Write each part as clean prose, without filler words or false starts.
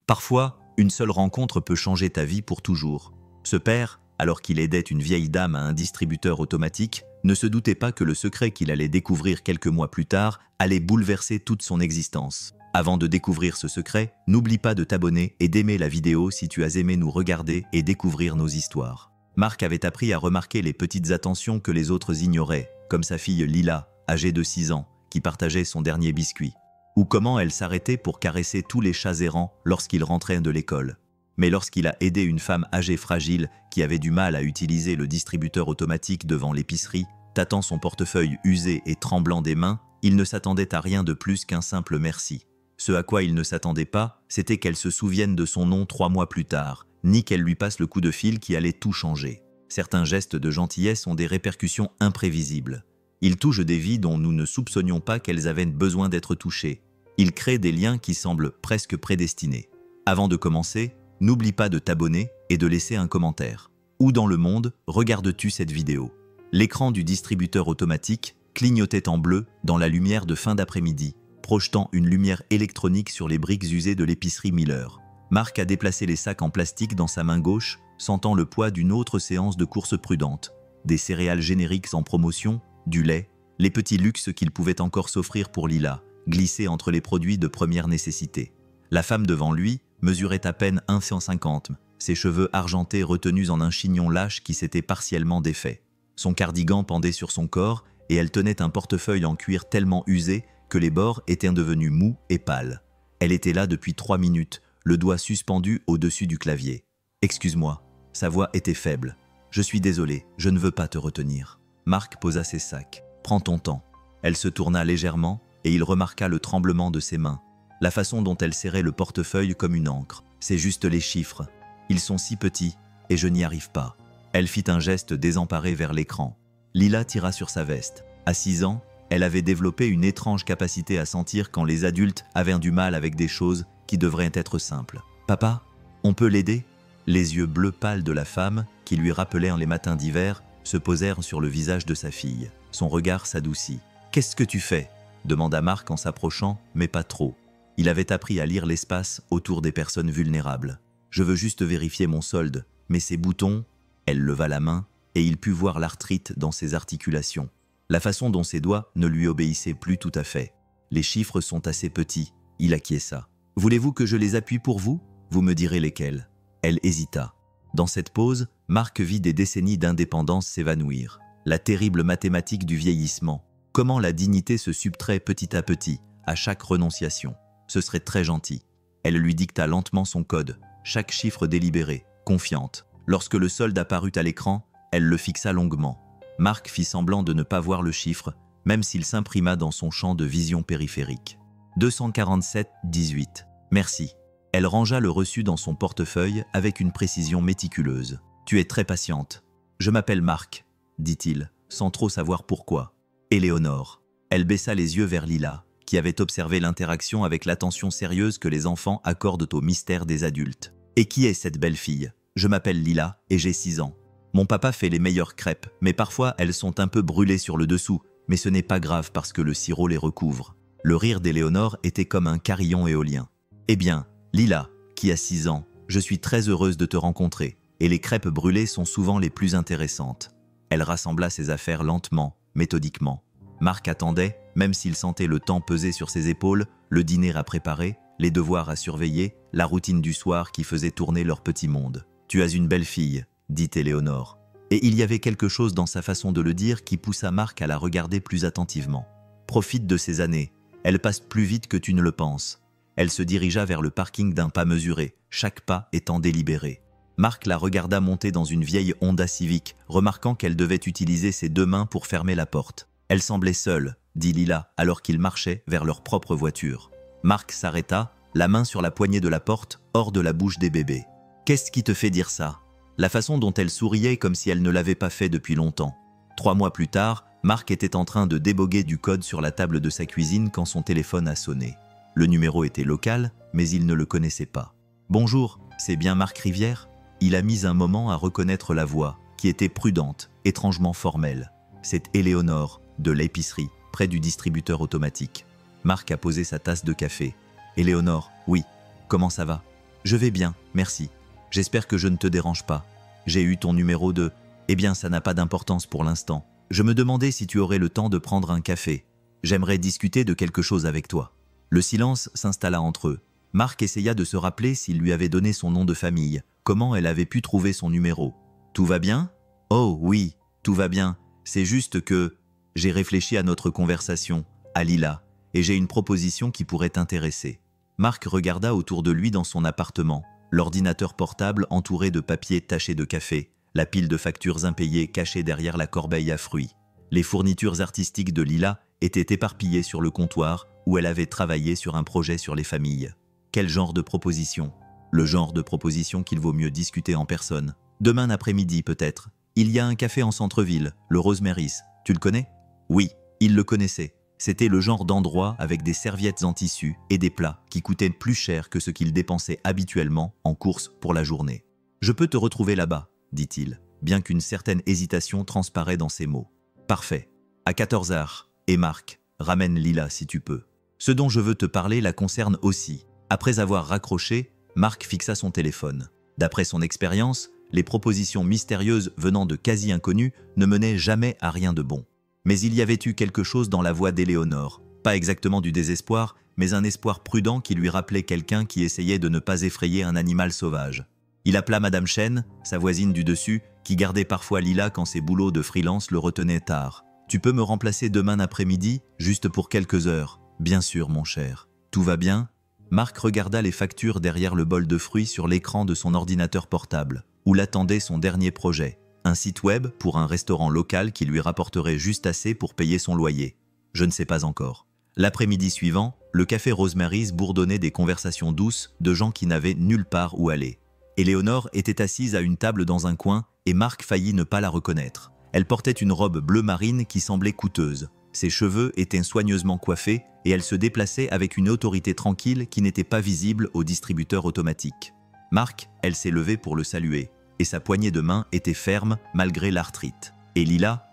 Parfois, une seule rencontre peut changer ta vie pour toujours. Ce père, alors qu'il aidait une vieille dame à un distributeur automatique, ne se doutait pas que le secret qu'il allait découvrir quelques mois plus tard allait bouleverser toute son existence. Avant de découvrir ce secret, n'oublie pas de t'abonner et d'aimer la vidéo si tu as aimé nous regarder et découvrir nos histoires. Marc avait appris à remarquer les petites attentions que les autres ignoraient, comme sa fille Lila, âgée de 6 ans, qui partageait son dernier biscuit. Ou comment elle s'arrêtait pour caresser tous les chats errants lorsqu'il rentrait de l'école. Mais lorsqu'il a aidé une femme âgée fragile qui avait du mal à utiliser le distributeur automatique devant l'épicerie, tâtant son portefeuille usé et tremblant des mains, il ne s'attendait à rien de plus qu'un simple merci. Ce à quoi il ne s'attendait pas, c'était qu'elle se souvienne de son nom 3 mois plus tard, ni qu'elle lui passe le coup de fil qui allait tout changer. Certains gestes de gentillesse ont des répercussions imprévisibles. Ils touchent des vies dont nous ne soupçonnions pas qu'elles avaient besoin d'être touchées. Ils créent des liens qui semblent presque prédestinés. Avant de commencer, n'oublie pas de t'abonner et de laisser un commentaire. Où dans le monde regardes-tu cette vidéo? L'écran du distributeur automatique clignotait en bleu dans la lumière de fin d'après-midi, projetant une lumière électronique sur les briques usées de l'épicerie Miller. Marc a déplacé les sacs en plastique dans sa main gauche, sentant le poids d'une autre séance de course prudente. Des céréales génériques en promotion, du lait, les petits luxes qu'il pouvait encore s'offrir pour Lila, glissés entre les produits de première nécessité. La femme devant lui mesurait à peine 1,50 m, ses cheveux argentés retenus en un chignon lâche qui s'était partiellement défait. Son cardigan pendait sur son corps et elle tenait un portefeuille en cuir tellement usé que les bords étaient devenus mous et pâles. Elle était là depuis 3 minutes, le doigt suspendu au-dessus du clavier. « Excuse-moi », sa voix était faible. « Je suis désolé, je ne veux pas te retenir. » Marc posa ses sacs. « Prends ton temps. » Elle se tourna légèrement et il remarqua le tremblement de ses mains. La façon dont elle serrait le portefeuille comme une encre. « C'est juste les chiffres. Ils sont si petits et je n'y arrive pas. » Elle fit un geste désemparé vers l'écran. Lila tira sur sa veste. À 6 ans, elle avait développé une étrange capacité à sentir quand les adultes avaient du mal avec des choses qui devraient être simples. « Papa, on peut l'aider ?» Les yeux bleus pâles de la femme, qui lui rappelaient les matins d'hiver, se posèrent sur le visage de sa fille. Son regard s'adoucit. « Qu'est-ce que tu fais ?» demanda Marc en s'approchant, mais pas trop. Il avait appris à lire l'espace autour des personnes vulnérables. « Je veux juste vérifier mon solde, mais ces boutons… » Elle leva la main et il put voir l'arthrite dans ses articulations. La façon dont ses doigts ne lui obéissaient plus tout à fait. « Les chiffres sont assez petits. » Il acquiesça. « Voulez-vous que je les appuie pour vous? Vous me direz lesquels. » Elle hésita. Dans cette pause, Marc vit des décennies d'indépendance s'évanouir. La terrible mathématique du vieillissement. Comment la dignité se subtrait petit à petit, à chaque renonciation. Ce serait très gentil. Elle lui dicta lentement son code, chaque chiffre délibéré, confiante. Lorsque le solde apparut à l'écran, elle le fixa longuement. Marc fit semblant de ne pas voir le chiffre, même s'il s'imprima dans son champ de vision périphérique. 247,18. Merci. Elle rangea le reçu dans son portefeuille avec une précision méticuleuse. « Tu es très patiente. »« Je m'appelle Marc, » dit-il, sans trop savoir pourquoi. « Éléonore. » Elle baissa les yeux vers Lila, qui avait observé l'interaction avec l'attention sérieuse que les enfants accordent au mystère des adultes. « Et qui est cette belle fille ? Je m'appelle Lila et j'ai 6 ans. Mon papa fait les meilleures crêpes, mais parfois elles sont un peu brûlées sur le dessous, mais ce n'est pas grave parce que le sirop les recouvre. » Le rire d'Éléonore était comme un carillon éolien. « Eh bien, Lila, qui a 6 ans, je suis très heureuse de te rencontrer, et les crêpes brûlées sont souvent les plus intéressantes. » Elle rassembla ses affaires lentement, méthodiquement. Marc attendait, même s'il sentait le temps peser sur ses épaules, le dîner à préparer, les devoirs à surveiller, la routine du soir qui faisait tourner leur petit monde. « Tu as une belle fille, » dit Éléonore. Et il y avait quelque chose dans sa façon de le dire qui poussa Marc à la regarder plus attentivement. « Profite de ces années, elles passent plus vite que tu ne le penses. » Elle se dirigea vers le parking d'un pas mesuré, chaque pas étant délibéré. Marc la regarda monter dans une vieille Honda Civic, remarquant qu'elle devait utiliser ses 2 mains pour fermer la porte. Elle semblait seule, dit Lila, alors qu'ils marchaient vers leur propre voiture. Marc s'arrêta, la main sur la poignée de la porte, hors de la bouche des bébés. « Qu'est-ce qui te fait dire ça ?» La façon dont elle souriait comme si elle ne l'avait pas fait depuis longtemps. 3 mois plus tard, Marc était en train de déboguer du code sur la table de sa cuisine quand son téléphone a sonné. Le numéro était local, mais il ne le connaissait pas. « Bonjour, c'est bien Marc Rivière ?» Il a mis un moment à reconnaître la voix, qui était prudente, étrangement formelle. C'est Éléonore, de l'épicerie, près du distributeur automatique. Marc a posé sa tasse de café. « Éléonore, oui, comment ça va ?» Je vais bien, merci. J'espère que je ne te dérange pas. J'ai eu ton numéro de... Eh bien, ça n'a pas d'importance pour l'instant. Je me demandais si tu aurais le temps de prendre un café. J'aimerais discuter de quelque chose avec toi. » Le silence s'installa entre eux. Marc essaya de se rappeler s'il lui avait donné son nom de famille, comment elle avait pu trouver son numéro. « Tout va bien ? » ?»« Oh oui, tout va bien. C'est juste que... J'ai réfléchi à notre conversation, à Lila, et j'ai une proposition qui pourrait t'intéresser. » Marc regarda autour de lui dans son appartement, l'ordinateur portable entouré de papiers tachés de café, la pile de factures impayées cachée derrière la corbeille à fruits. Les fournitures artistiques de Lila étaient éparpillées sur le comptoir où elle avait travaillé sur un projet sur les familles. Quel genre de proposition? Le genre de proposition qu'il vaut mieux discuter en personne. Demain après-midi peut-être. Il y a un café en centre-ville, le Rosemary's. Tu le connais? Oui, il le connaissait. C'était le genre d'endroit avec des serviettes en tissu et des plats qui coûtaient plus cher que ce qu'il dépensait habituellement en courses pour la journée. « Je peux te retrouver là-bas », dit-il, bien qu'une certaine hésitation transparaît dans ses mots. « Parfait. À 14h. Et Marc, ramène Lila si tu peux. Ce dont je veux te parler la concerne aussi. » Après avoir raccroché, Marc fixa son téléphone. D'après son expérience, les propositions mystérieuses venant de quasi-inconnus ne menaient jamais à rien de bon. Mais il y avait eu quelque chose dans la voix d'Éléonore, pas exactement du désespoir, mais un espoir prudent qui lui rappelait quelqu'un qui essayait de ne pas effrayer un animal sauvage. Il appela Madame Chen, sa voisine du dessus, qui gardait parfois Lila quand ses boulots de freelance le retenaient tard. « Tu peux me remplacer demain après-midi, juste pour quelques heures ?»« Bien sûr, mon cher. Tout va bien ?» Marc regarda les factures derrière le bol de fruits sur l'écran de son ordinateur portable, où l'attendait son dernier projet. Un site web pour un restaurant local qui lui rapporterait juste assez pour payer son loyer. Je ne sais pas encore. L'après-midi suivant, le café Rosemary's bourdonnait des conversations douces de gens qui n'avaient nulle part où aller. Éléonore était assise à une table dans un coin et Marc faillit ne pas la reconnaître. Elle portait une robe bleu marine qui semblait coûteuse. Ses cheveux étaient soigneusement coiffés et elle se déplaçait avec une autorité tranquille qui n'était pas visible au distributeur automatique. Marc, elle s'est levée pour le saluer. Et sa poignée de main était ferme malgré l'arthrite. Et Lila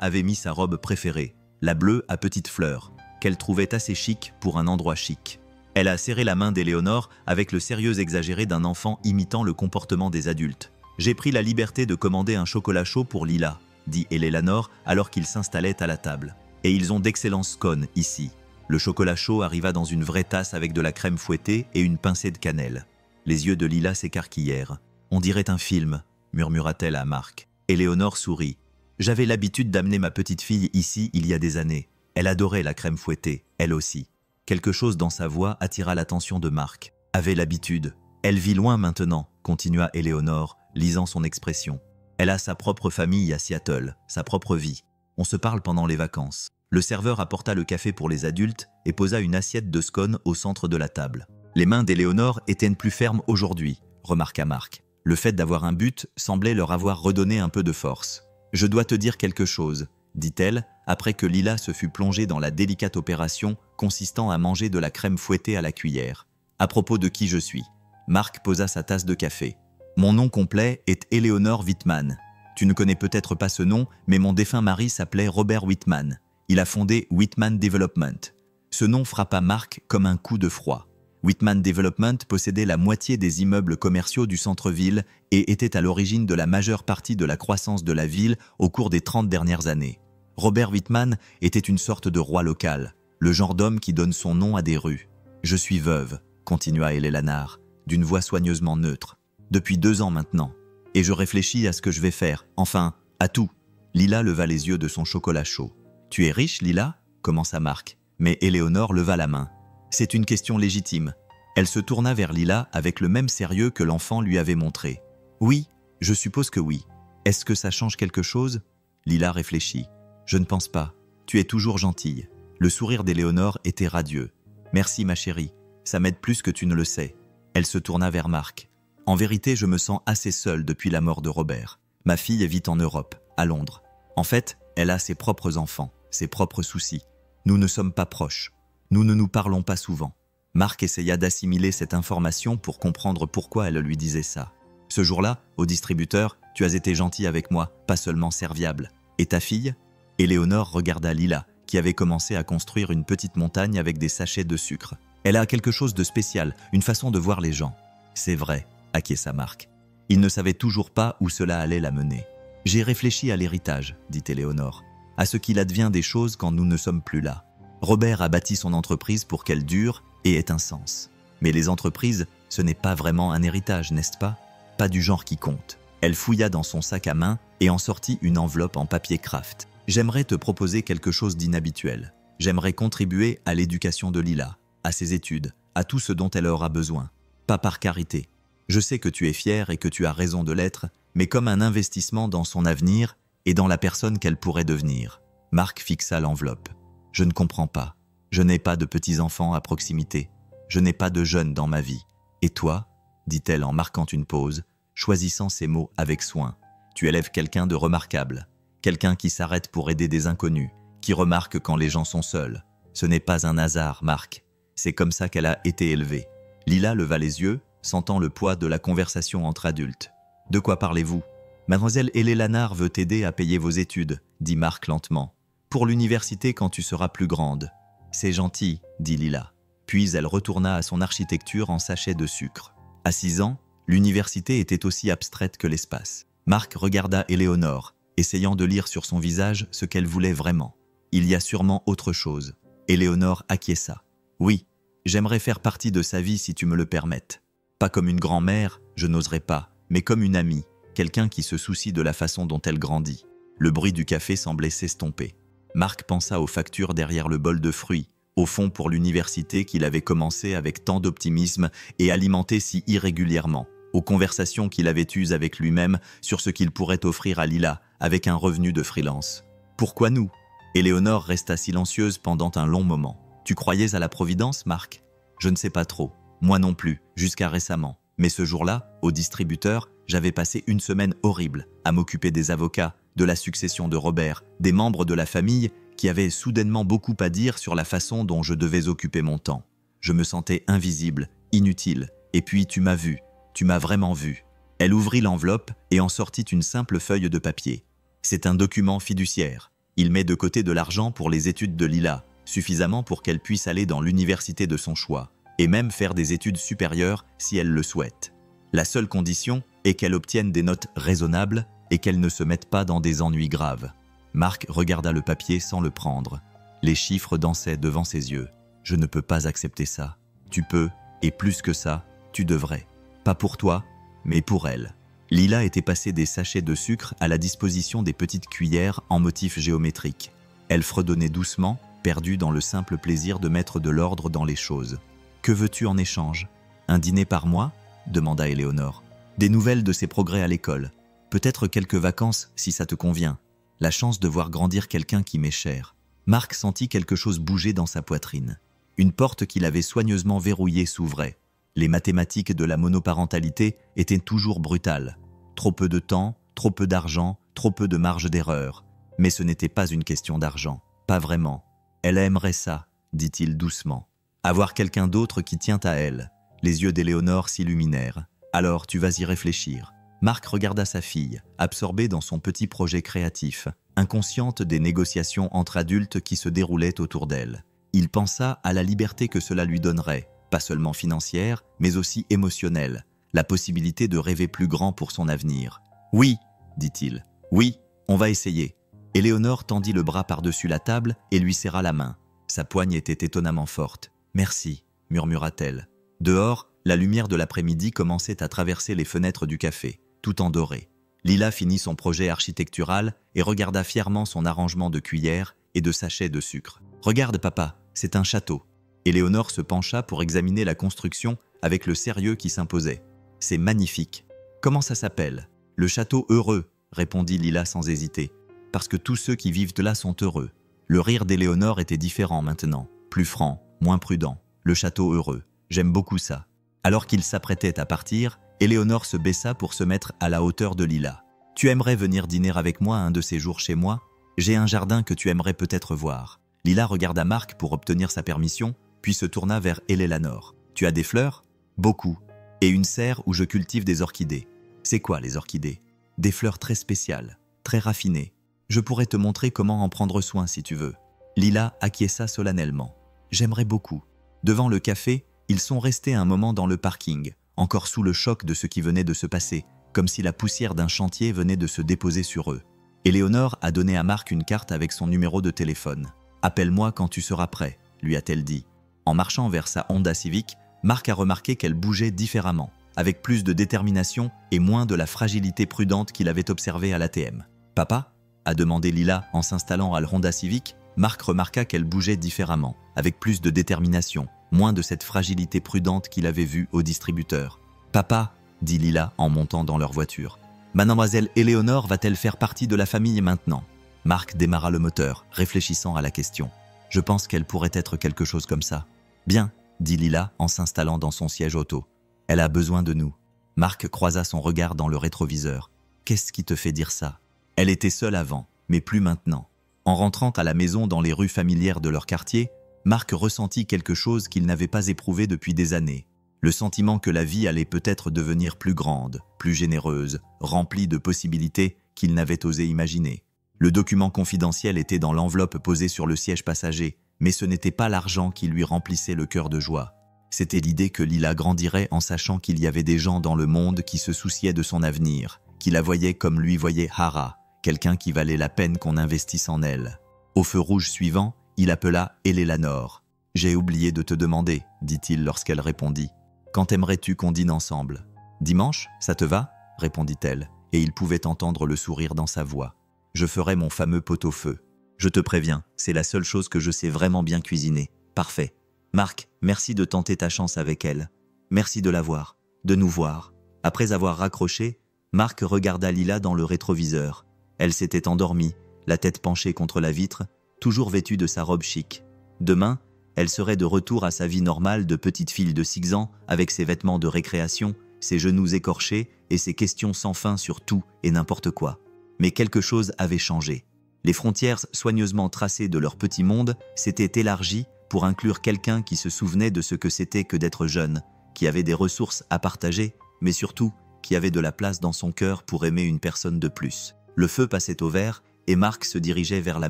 avait mis sa robe préférée, la bleue à petites fleurs, qu'elle trouvait assez chic pour un endroit chic. Elle a serré la main d'Éléonore avec le sérieux exagéré d'un enfant imitant le comportement des adultes. « J'ai pris la liberté de commander un chocolat chaud pour Lila », dit Éléonore alors qu'ils s'installaient à la table. « Et ils ont d'excellents scones ici. » Le chocolat chaud arriva dans une vraie tasse avec de la crème fouettée et une pincée de cannelle. Les yeux de Lila s'écarquillèrent. « On dirait un film », murmura-t-elle à Marc. Éléonore sourit. « J'avais l'habitude d'amener ma petite fille ici il y a des années. Elle adorait la crème fouettée, elle aussi. » Quelque chose dans sa voix attira l'attention de Marc. « Avait l'habitude. Elle vit loin maintenant », continua Éléonore, lisant son expression. « Elle a sa propre famille à Seattle, sa propre vie. On se parle pendant les vacances. » Le serveur apporta le café pour les adultes et posa une assiette de scones au centre de la table. Les mains d'Éléonore étaient plus fermes aujourd'hui, remarqua Marc. Le fait d'avoir un but semblait leur avoir redonné un peu de force. « Je dois te dire quelque chose », dit-elle, après que Lila se fut plongée dans la délicate opération consistant à manger de la crème fouettée à la cuillère. « À propos de qui je suis ?» Marc posa sa tasse de café. « Mon nom complet est Éléonore Whitman. Tu ne connais peut-être pas ce nom, mais mon défunt mari s'appelait Robert Whitman. Il a fondé Whitman Development. » Ce nom frappa Marc comme un coup de froid. Whitman Development possédait la moitié des immeubles commerciaux du centre-ville et était à l'origine de la majeure partie de la croissance de la ville au cours des 30 dernières années. Robert Whitman était une sorte de roi local, le genre d'homme qui donne son nom à des rues. « Je suis veuve », continua Éléonore, d'une voix soigneusement neutre, « depuis 2 ans maintenant, et je réfléchis à ce que je vais faire, enfin, à tout. » Lila leva les yeux de son chocolat chaud. « Tu es riche, Lila ?» commença Marc, mais Éléonore leva la main. C'est une question légitime. Elle se tourna vers Lila avec le même sérieux que l'enfant lui avait montré. « Oui, je suppose que oui. Est-ce que ça change quelque chose ?» Lila réfléchit. « Je ne pense pas. Tu es toujours gentille. » Le sourire d'Éléonore était radieux. « Merci ma chérie, ça m'aide plus que tu ne le sais. » Elle se tourna vers Marc. « En vérité, je me sens assez seule depuis la mort de Robert. Ma fille vit en Europe, à Londres. En fait, elle a ses propres enfants, ses propres soucis. Nous ne sommes pas proches. Nous ne nous parlons pas souvent. » Marc essaya d'assimiler cette information pour comprendre pourquoi elle lui disait ça. « Ce jour-là, au distributeur, tu as été gentil avec moi, pas seulement serviable. Et ta fille ?» Éléonore regarda Lila, qui avait commencé à construire une petite montagne avec des sachets de sucre. « Elle a quelque chose de spécial, une façon de voir les gens. C'est vrai, acquiesça Marc. Il ne savait toujours pas où cela allait la mener. J'ai réfléchi à l'héritage, dit Éléonore, à ce qu'il advient des choses quand nous ne sommes plus là. Robert a bâti son entreprise pour qu'elle dure et ait un sens. Mais les entreprises, ce n'est pas vraiment un héritage, n'est-ce pas? Pas du genre qui compte. Elle fouilla dans son sac à main et en sortit une enveloppe en papier craft. J'aimerais te proposer quelque chose d'inhabituel. J'aimerais contribuer à l'éducation de Lila, à ses études, à tout ce dont elle aura besoin. Pas par carité. Je sais que tu es fier et que tu as raison de l'être, mais comme un investissement dans son avenir et dans la personne qu'elle pourrait devenir. Marc fixa l'enveloppe. Je ne comprends pas. Je n'ai pas de petits-enfants à proximité. Je n'ai pas de jeunes dans ma vie. Et toi, dit-elle en marquant une pause, choisissant ses mots avec soin. Tu élèves quelqu'un de remarquable. Quelqu'un qui s'arrête pour aider des inconnus, qui remarque quand les gens sont seuls. Ce n'est pas un hasard, Marc. C'est comme ça qu'elle a été élevée. Lila leva les yeux, sentant le poids de la conversation entre adultes. « De quoi parlez-vous »« Mademoiselle Hélé Lanard veut t'aider à payer vos études, » dit Marc lentement. « Pour l'université quand tu seras plus grande. »« C'est gentil, » dit Lila. Puis elle retourna à son architecture en sachet de sucre. À 6 ans, l'université était aussi abstraite que l'espace. Marc regarda Éléonore, essayant de lire sur son visage ce qu'elle voulait vraiment. Il y a sûrement autre chose. Éléonore acquiesça. Oui, j'aimerais faire partie de sa vie si tu me le permettes. Pas comme une grand-mère, je n'oserais pas, mais comme une amie, quelqu'un qui se soucie de la façon dont elle grandit. Le bruit du café semblait s'estomper. Marc pensa aux factures derrière le bol de fruits, au fond pour l'université qu'il avait commencé avec tant d'optimisme et alimenté si irrégulièrement, aux conversations qu'il avait eues avec lui-même sur ce qu'il pourrait offrir à Lila avec un revenu de freelance. Pourquoi nous? Éléonore resta silencieuse pendant un long moment. Tu croyais à la providence, Marc? Je ne sais pas trop. Moi non plus, jusqu'à récemment. Mais ce jour-là, au distributeur, j'avais passé une semaine horrible à m'occuper des avocats, de la succession de Robert, des membres de la famille qui avaient soudainement beaucoup à dire sur la façon dont je devais occuper mon temps. Je me sentais invisible, inutile, et puis tu m'as vu, tu m'as vraiment vu. Elle ouvrit l'enveloppe et en sortit une simple feuille de papier. C'est un document fiduciaire. Il met de côté de l'argent pour les études de Lila, suffisamment pour qu'elle puisse aller dans l'université de son choix, et même faire des études supérieures si elle le souhaite. La seule condition est qu'elle obtienne des notes raisonnables et qu'elle ne se mette pas dans des ennuis graves. Marc regarda le papier sans le prendre. Les chiffres dansaient devant ses yeux. « Je ne peux pas accepter ça. Tu peux, et plus que ça, tu devrais. Pas pour toi, mais pour elle. » Lila était passée des sachets de sucre à la disposition des petites cuillères en motifs géométriques. Elle fredonnait doucement, perdue dans le simple plaisir de mettre de l'ordre dans les choses. « Que veux-tu en échange? Un dîner par mois ?» demanda Éléonore. « Des nouvelles de ses progrès à l'école. Peut-être quelques vacances si ça te convient. La chance de voir grandir quelqu'un qui m'est cher. » Marc sentit quelque chose bouger dans sa poitrine. Une porte qu'il avait soigneusement verrouillée s'ouvrait. Les mathématiques de la monoparentalité étaient toujours brutales. Trop peu de temps, trop peu d'argent, trop peu de marge d'erreur. Mais ce n'était pas une question d'argent. Pas vraiment. Elle aimerait ça, dit-il doucement. Avoir quelqu'un d'autre qui tient à elle. Les yeux d'Éléonore s'illuminèrent. Alors tu vas y réfléchir. Marc regarda sa fille, absorbée dans son petit projet créatif, inconsciente des négociations entre adultes qui se déroulaient autour d'elle. Il pensa à la liberté que cela lui donnerait, pas seulement financière, mais aussi émotionnelle, la possibilité de rêver plus grand pour son avenir. « Oui, dit-il, oui, on va essayer. » Éléonore tendit le bras par-dessus la table et lui serra la main. Sa poigne était étonnamment forte. « Merci, » murmura-t-elle. Dehors, la lumière de l'après-midi commençait à traverser les fenêtres du café, tout en doré. Lila finit son projet architectural et regarda fièrement son arrangement de cuillères et de sachets de sucre. « Regarde, papa, c'est un château. » Éléonore se pencha pour examiner la construction avec le sérieux qui s'imposait. « C'est magnifique. Comment ça s'appelle ?»« Le château heureux, » répondit Lila sans hésiter. « Parce que tous ceux qui vivent là sont heureux. » Le rire d'Éléonore était différent maintenant, plus franc, moins prudent. Le château heureux. J'aime beaucoup ça. Alors qu'il s'apprêtait à partir, Éléonore se baissa pour se mettre à la hauteur de Lila. « Tu aimerais venir dîner avec moi un de ces jours chez moi? J'ai un jardin que tu aimerais peut-être voir. » Lila regarda Marc pour obtenir sa permission, puis se tourna vers Éléonore. « Tu as des fleurs? »« Beaucoup. Et une serre où je cultive des orchidées. »« C'est quoi les orchidées? »« Des fleurs très spéciales, très raffinées. Je pourrais te montrer comment en prendre soin si tu veux. » Lila acquiesça solennellement. « J'aimerais beaucoup. » Devant le café, ils sont restés un moment dans le parking, encore sous le choc de ce qui venait de se passer, comme si la poussière d'un chantier venait de se déposer sur eux. Éléonore a donné à Marc une carte avec son numéro de téléphone. « Appelle-moi quand tu seras prêt », lui a-t-elle dit. En marchant vers sa Honda Civic, Marc a remarqué qu'elle bougeait différemment, avec plus de détermination et moins de la fragilité prudente qu'il avait observée à l'ATM. « Papa ?» a demandé Lila en s'installant à la Honda Civic. Marc remarqua qu'elle bougeait différemment, avec plus de détermination, moins de cette fragilité prudente qu'il avait vue au distributeur. « Papa ?» dit Lila en montant dans leur voiture. « Mademoiselle Éléonore va-t-elle faire partie de la famille maintenant ?» Marc démarra le moteur, réfléchissant à la question. « Je pense qu'elle pourrait être quelque chose comme ça. »« Bien, » dit Lila en s'installant dans son siège auto. « Elle a besoin de nous. » Marc croisa son regard dans le rétroviseur. « Qu'est-ce qui te fait dire ça ?» Elle était seule avant, mais plus maintenant. En rentrant à la maison dans les rues familières de leur quartier, Marc ressentit quelque chose qu'il n'avait pas éprouvé depuis des années. Le sentiment que la vie allait peut-être devenir plus grande, plus généreuse, remplie de possibilités qu'il n'avait osé imaginer. Le document confidentiel était dans l'enveloppe posée sur le siège passager, mais ce n'était pas l'argent qui lui remplissait le cœur de joie. C'était l'idée que Lila grandirait en sachant qu'il y avait des gens dans le monde qui se souciaient de son avenir, qui la voyaient comme lui voyait Hara, quelqu'un qui valait la peine qu'on investisse en elle. Au feu rouge suivant, il appela Éléonore. « J'ai oublié de te demander, » dit-il lorsqu'elle répondit. « Quand aimerais-tu qu'on dîne ensemble ?»« Dimanche, ça te va ?» répondit-elle, et il pouvait entendre le sourire dans sa voix. « Je ferai mon fameux pot-au-feu. Je te préviens, c'est la seule chose que je sais vraiment bien cuisiner. Parfait. Marc, merci de tenter ta chance avec elle. Merci de la voir, de nous voir. » Après avoir raccroché, Marc regarda Lila dans le rétroviseur. Elle s'était endormie, la tête penchée contre la vitre, toujours vêtue de sa robe chic. Demain, elle serait de retour à sa vie normale de petite fille de 6 ans, avec ses vêtements de récréation, ses genoux écorchés et ses questions sans fin sur tout et n'importe quoi. Mais quelque chose avait changé. Les frontières soigneusement tracées de leur petit monde s'étaient élargies pour inclure quelqu'un qui se souvenait de ce que c'était que d'être jeune, qui avait des ressources à partager, mais surtout qui avait de la place dans son cœur pour aimer une personne de plus. Le feu passait au vert et Marc se dirigeait vers la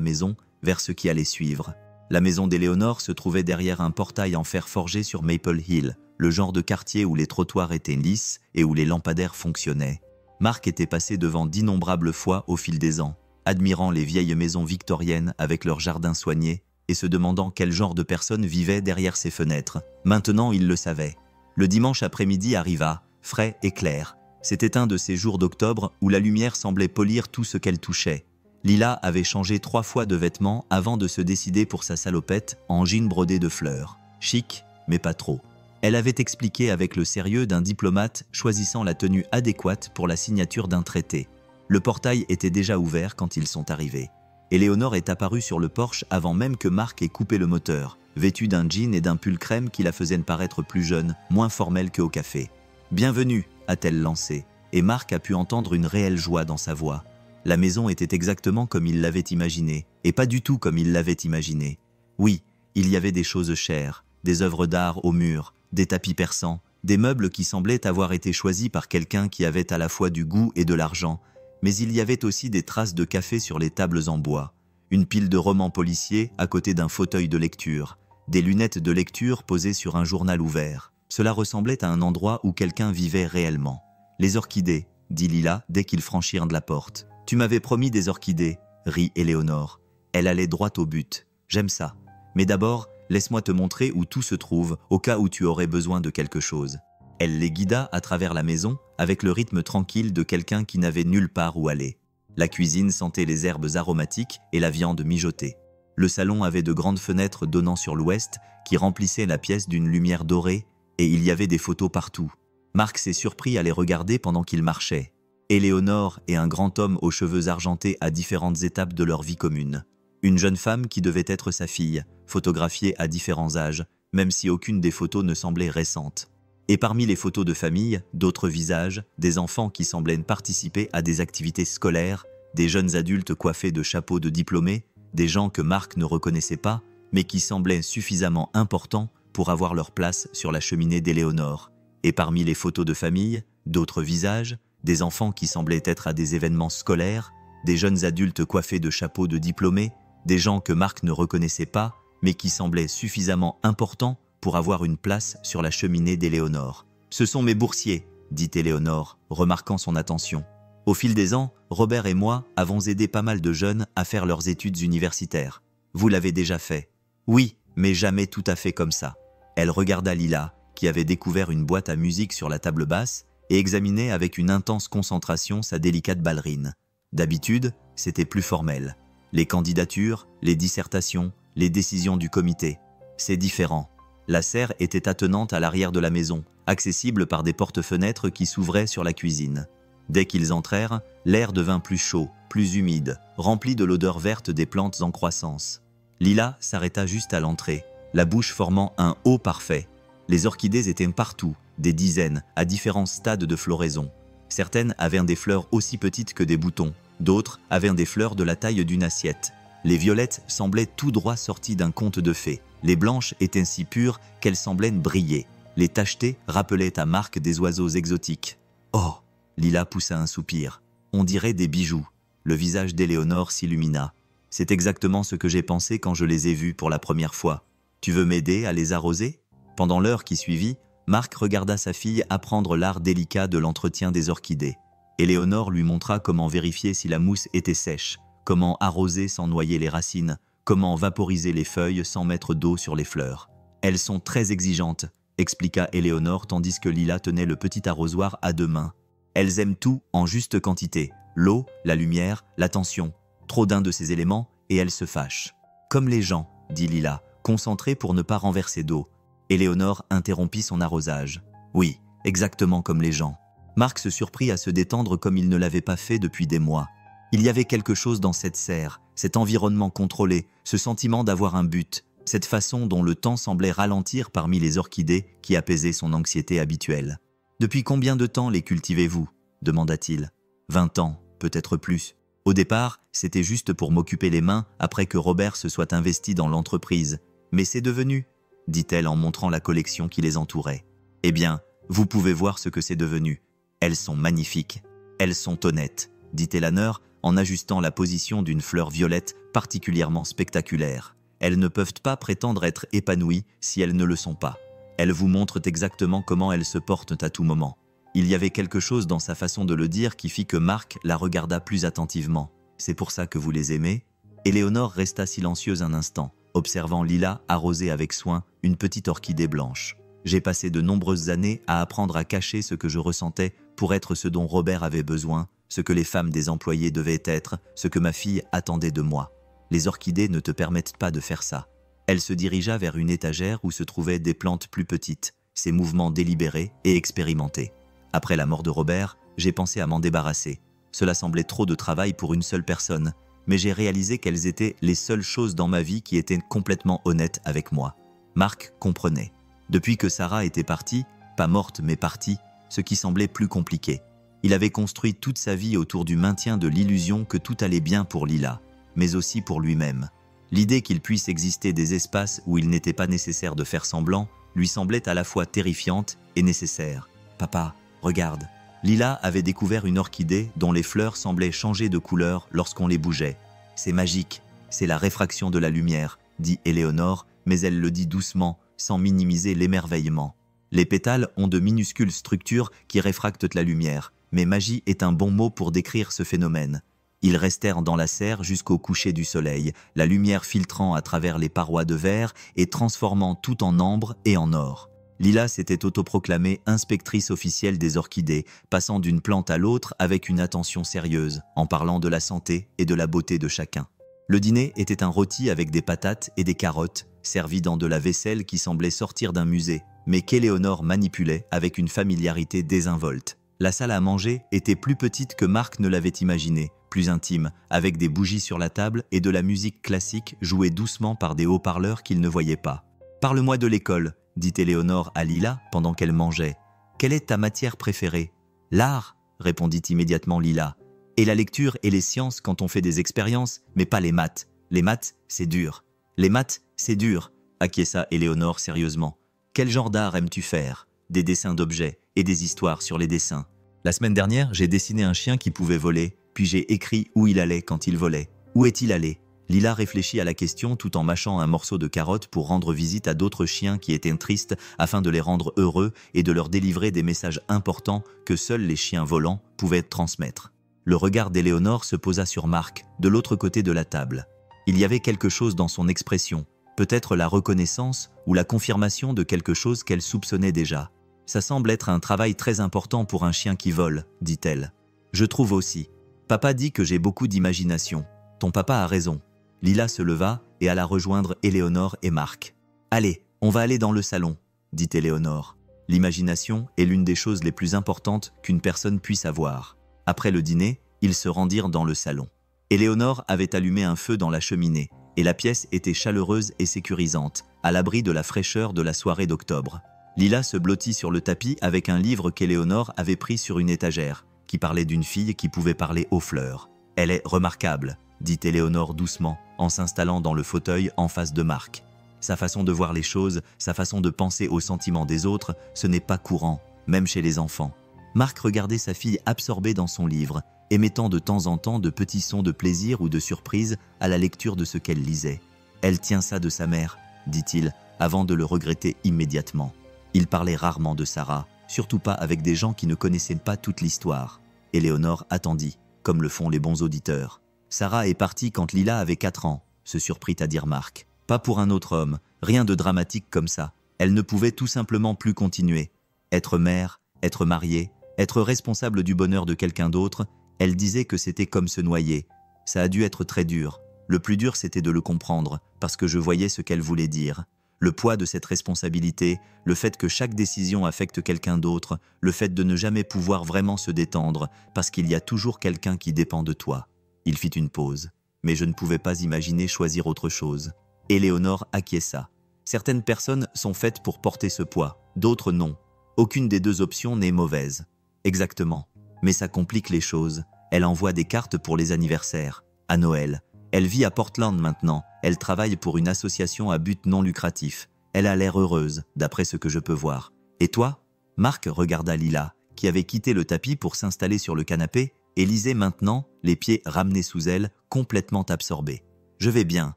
maison, vers ce qui allait suivre. La maison d'Éléonore se trouvait derrière un portail en fer forgé sur Maple Hill, le genre de quartier où les trottoirs étaient lisses et où les lampadaires fonctionnaient. Marc était passé devant d'innombrables fois au fil des ans, admirant les vieilles maisons victoriennes avec leurs jardins soignés et se demandant quel genre de personnes vivaient derrière ces fenêtres. Maintenant, il le savait. Le dimanche après-midi arriva, frais et clair. C'était un de ces jours d'octobre où la lumière semblait polir tout ce qu'elle touchait. Lila avait changé 3 fois de vêtements avant de se décider pour sa salopette en jean brodé de fleurs. Chic, mais pas trop. Elle avait expliqué avec le sérieux d'un diplomate choisissant la tenue adéquate pour la signature d'un traité. Le portail était déjà ouvert quand ils sont arrivés. Éléonore est apparue sur le porche avant même que Marc ait coupé le moteur, vêtue d'un jean et d'un pull crème qui la faisaient paraître plus jeune, moins formelle qu'au café. « Bienvenue !» a-t-elle lancé, et Marc a pu entendre une réelle joie dans sa voix. La maison était exactement comme il l'avait imaginé, et pas du tout comme il l'avait imaginé. Oui, il y avait des choses chères, des œuvres d'art au mur, des tapis persans, des meubles qui semblaient avoir été choisis par quelqu'un qui avait à la fois du goût et de l'argent, mais il y avait aussi des traces de café sur les tables en bois, une pile de romans policiers à côté d'un fauteuil de lecture, des lunettes de lecture posées sur un journal ouvert. Cela ressemblait à un endroit où quelqu'un vivait réellement. « Les orchidées », dit Lila dès qu'ils franchirent de la porte. « Tu m'avais promis des orchidées », rit Éléonore. Elle allait droit au but. « J'aime ça. Mais d'abord, laisse-moi te montrer où tout se trouve, au cas où tu aurais besoin de quelque chose. » Elle les guida à travers la maison, avec le rythme tranquille de quelqu'un qui n'avait nulle part où aller. La cuisine sentait les herbes aromatiques et la viande mijotée. Le salon avait de grandes fenêtres donnant sur l'ouest qui remplissaient la pièce d'une lumière dorée, et il y avait des photos partout. Marc s'est surpris à les regarder pendant qu'il marchait. Éléonore et un grand homme aux cheveux argentés à différentes étapes de leur vie commune. Une jeune femme qui devait être sa fille, photographiée à différents âges, même si aucune des photos ne semblait récente. Et parmi les photos de famille, d'autres visages, des enfants qui semblaient participer à des activités scolaires, des jeunes adultes coiffés de chapeaux de diplômés, des gens que Marc ne reconnaissait pas, mais qui semblaient suffisamment importants pour avoir leur place sur la cheminée d'Éléonore. Et parmi les photos de famille, d'autres visages, des enfants qui semblaient être à des événements scolaires, des jeunes adultes coiffés de chapeaux de diplômés, des gens que Marc ne reconnaissait pas, mais qui semblaient suffisamment importants pour avoir une place sur la cheminée d'Éléonore. Ce sont mes boursiers, dit Éléonore, remarquant son attention. Au fil des ans, Robert et moi avons aidé pas mal de jeunes à faire leurs études universitaires. Vous l'avez déjà fait. Oui, mais jamais tout à fait comme ça. Elle regarda Lila, qui avait découvert une boîte à musique sur la table basse et examinait avec une intense concentration sa délicate ballerine. D'habitude, c'était plus formel. Les candidatures, les dissertations, les décisions du comité. C'est différent. La serre était attenante à l'arrière de la maison, accessible par des porte-fenêtres qui s'ouvraient sur la cuisine. Dès qu'ils entrèrent, l'air devint plus chaud, plus humide, rempli de l'odeur verte des plantes en croissance. Lila s'arrêta juste à l'entrée, la bouche formant un O parfait. Les orchidées étaient partout, des dizaines, à différents stades de floraison. Certaines avaient des fleurs aussi petites que des boutons, d'autres avaient des fleurs de la taille d'une assiette. Les violettes semblaient tout droit sorties d'un conte de fées. Les blanches étaient si pures qu'elles semblaient briller. Les tachetées rappelaient à Marc des oiseaux exotiques. Oh! Lila poussa un soupir. On dirait des bijoux. Le visage d'Éléonore s'illumina. C'est exactement ce que j'ai pensé quand je les ai vus pour la première fois. Tu veux m'aider à les arroser? Pendant l'heure qui suivit, Marc regarda sa fille apprendre l'art délicat de l'entretien des orchidées. Éléonore lui montra comment vérifier si la mousse était sèche, comment arroser sans noyer les racines, comment vaporiser les feuilles sans mettre d'eau sur les fleurs. Elles sont très exigeantes, expliqua Éléonore tandis que Lila tenait le petit arrosoir à 2 mains. Elles aiment tout en juste quantité, l'eau, la lumière, l'attention. Trop d'un de ces éléments et elles se fâchent. Comme les gens, dit Lila, concentrée pour ne pas renverser d'eau. Éléonore interrompit son arrosage. Oui, exactement comme les gens. Marc se surprit à se détendre comme il ne l'avait pas fait depuis des mois. Il y avait quelque chose dans cette serre, cet environnement contrôlé, ce sentiment d'avoir un but, cette façon dont le temps semblait ralentir parmi les orchidées qui apaisaient son anxiété habituelle. « Depuis combien de temps les cultivez-vous » demanda-t-il. « 20 ans, peut-être plus. Au départ, c'était juste pour m'occuper les mains après que Robert se soit investi dans l'entreprise. Mais c'est devenu, dit-elle en montrant la collection qui les entourait. Eh bien, vous pouvez voir ce que c'est devenu. Elles sont magnifiques. Elles sont honnêtes, dit Eleanor en ajustant la position d'une fleur violette particulièrement spectaculaire. Elles ne peuvent pas prétendre être épanouies si elles ne le sont pas. Elles vous montrent exactement comment elles se portent à tout moment. Il y avait quelque chose dans sa façon de le dire qui fit que Marc la regarda plus attentivement. C'est pour ça que vous les aimez? Éléonore resta silencieuse un instant, observant Lila arroser avec soin une petite orchidée blanche. J'ai passé de nombreuses années à apprendre à cacher ce que je ressentais pour être ce dont Robert avait besoin, ce que les femmes des employés devaient être, ce que ma fille attendait de moi. Les orchidées ne te permettent pas de faire ça. Elle se dirigea vers une étagère où se trouvaient des plantes plus petites, ses mouvements délibérés et expérimentés. Après la mort de Robert, j'ai pensé à m'en débarrasser. Cela semblait trop de travail pour une seule personne, mais j'ai réalisé qu'elles étaient les seules choses dans ma vie qui étaient complètement honnêtes avec moi. Marc comprenait. Depuis que Sarah était partie, pas morte mais partie, ce qui semblait plus compliqué. Il avait construit toute sa vie autour du maintien de l'illusion que tout allait bien pour Lila, mais aussi pour lui-même. L'idée qu'il puisse exister des espaces où il n'était pas nécessaire de faire semblant lui semblait à la fois terrifiante et nécessaire. « Papa, regarde !» Lila avait découvert une orchidée dont les fleurs semblaient changer de couleur lorsqu'on les bougeait. « C'est magique, c'est la réfraction de la lumière », dit Éléonore, mais elle le dit doucement, sans minimiser l'émerveillement. Les pétales ont de minuscules structures qui réfractent la lumière, mais magie est un bon mot pour décrire ce phénomène. Ils restèrent dans la serre jusqu'au coucher du soleil, la lumière filtrant à travers les parois de verre et transformant tout en ambre et en or. Lila s'était autoproclamée inspectrice officielle des orchidées, passant d'une plante à l'autre avec une attention sérieuse, en parlant de la santé et de la beauté de chacun. Le dîner était un rôti avec des patates et des carottes, servi dans de la vaisselle qui semblait sortir d'un musée, mais qu'Éléonore manipulait avec une familiarité désinvolte. La salle à manger était plus petite que Marc ne l'avait imaginé, plus intime, avec des bougies sur la table et de la musique classique jouée doucement par des haut-parleurs qu'il ne voyait pas. « Parle-moi de l'école », dit Éléonore à Lila pendant qu'elle mangeait. « Quelle est ta matière préférée ?»« L'art », répondit immédiatement Lila. « Et la lecture et les sciences quand on fait des expériences, mais pas les maths. Les maths, c'est dur. »« Les maths, c'est dur », acquiesça Éléonore sérieusement. « Quel genre d'art aimes-tu faire ? Des dessins d'objets et des histoires sur les dessins. La semaine dernière, j'ai dessiné un chien qui pouvait voler, puis j'ai écrit où il allait quand il volait. Où est-il allé ? Lila réfléchit à la question tout en mâchant un morceau de carotte pour rendre visite à d'autres chiens qui étaient tristes afin de les rendre heureux et de leur délivrer des messages importants que seuls les chiens volants pouvaient transmettre. Le regard d'Éléonore se posa sur Marc, de l'autre côté de la table. Il y avait quelque chose dans son expression, peut-être la reconnaissance ou la confirmation de quelque chose qu'elle soupçonnait déjà. « Ça semble être un travail très important pour un chien qui vole », dit-elle. « Je trouve aussi. Papa dit que j'ai beaucoup d'imagination. Ton papa a raison. » Lila se leva et alla rejoindre Éléonore et Marc. « Allez, on va aller dans le salon », dit Éléonore. L'imagination est l'une des choses les plus importantes qu'une personne puisse avoir. Après le dîner, ils se rendirent dans le salon. Éléonore avait allumé un feu dans la cheminée et la pièce était chaleureuse et sécurisante, à l'abri de la fraîcheur de la soirée d'octobre. Lila se blottit sur le tapis avec un livre qu'Éléonore avait pris sur une étagère, qui parlait d'une fille qui pouvait parler aux fleurs. « Elle est remarquable », dit Éléonore doucement, en s'installant dans le fauteuil en face de Marc. Sa façon de voir les choses, sa façon de penser aux sentiments des autres, ce n'est pas courant, même chez les enfants. Marc regardait sa fille absorbée dans son livre, émettant de temps en temps de petits sons de plaisir ou de surprise à la lecture de ce qu'elle lisait. « Elle tient ça de sa mère », dit-il, avant de le regretter immédiatement. Il parlait rarement de Sarah, surtout pas avec des gens qui ne connaissaient pas toute l'histoire. Éléonore attendit, comme le font les bons auditeurs. Sarah est partie quand Lila avait 4 ans, se surprit à dire Marc. Pas pour un autre homme, rien de dramatique comme ça. Elle ne pouvait tout simplement plus continuer. Être mère, être mariée, être responsable du bonheur de quelqu'un d'autre, elle disait que c'était comme se noyer. Ça a dû être très dur. Le plus dur, c'était de le comprendre, parce que je voyais ce qu'elle voulait dire. Le poids de cette responsabilité, le fait que chaque décision affecte quelqu'un d'autre, le fait de ne jamais pouvoir vraiment se détendre, parce qu'il y a toujours quelqu'un qui dépend de toi. Il fit une pause, mais je ne pouvais pas imaginer choisir autre chose. Éléonore acquiesça. Certaines personnes sont faites pour porter ce poids, d'autres non. Aucune des deux options n'est mauvaise. Exactement. Mais ça complique les choses. Elle envoie des cartes pour les anniversaires, à Noël. Elle vit à Portland maintenant. Elle travaille pour une association à but non lucratif. Elle a l'air heureuse, d'après ce que je peux voir. Et toi ? Marc regarda Lila, qui avait quitté le tapis pour s'installer sur le canapé, et lisait maintenant, les pieds ramenés sous elle, complètement absorbée. « Je vais bien »,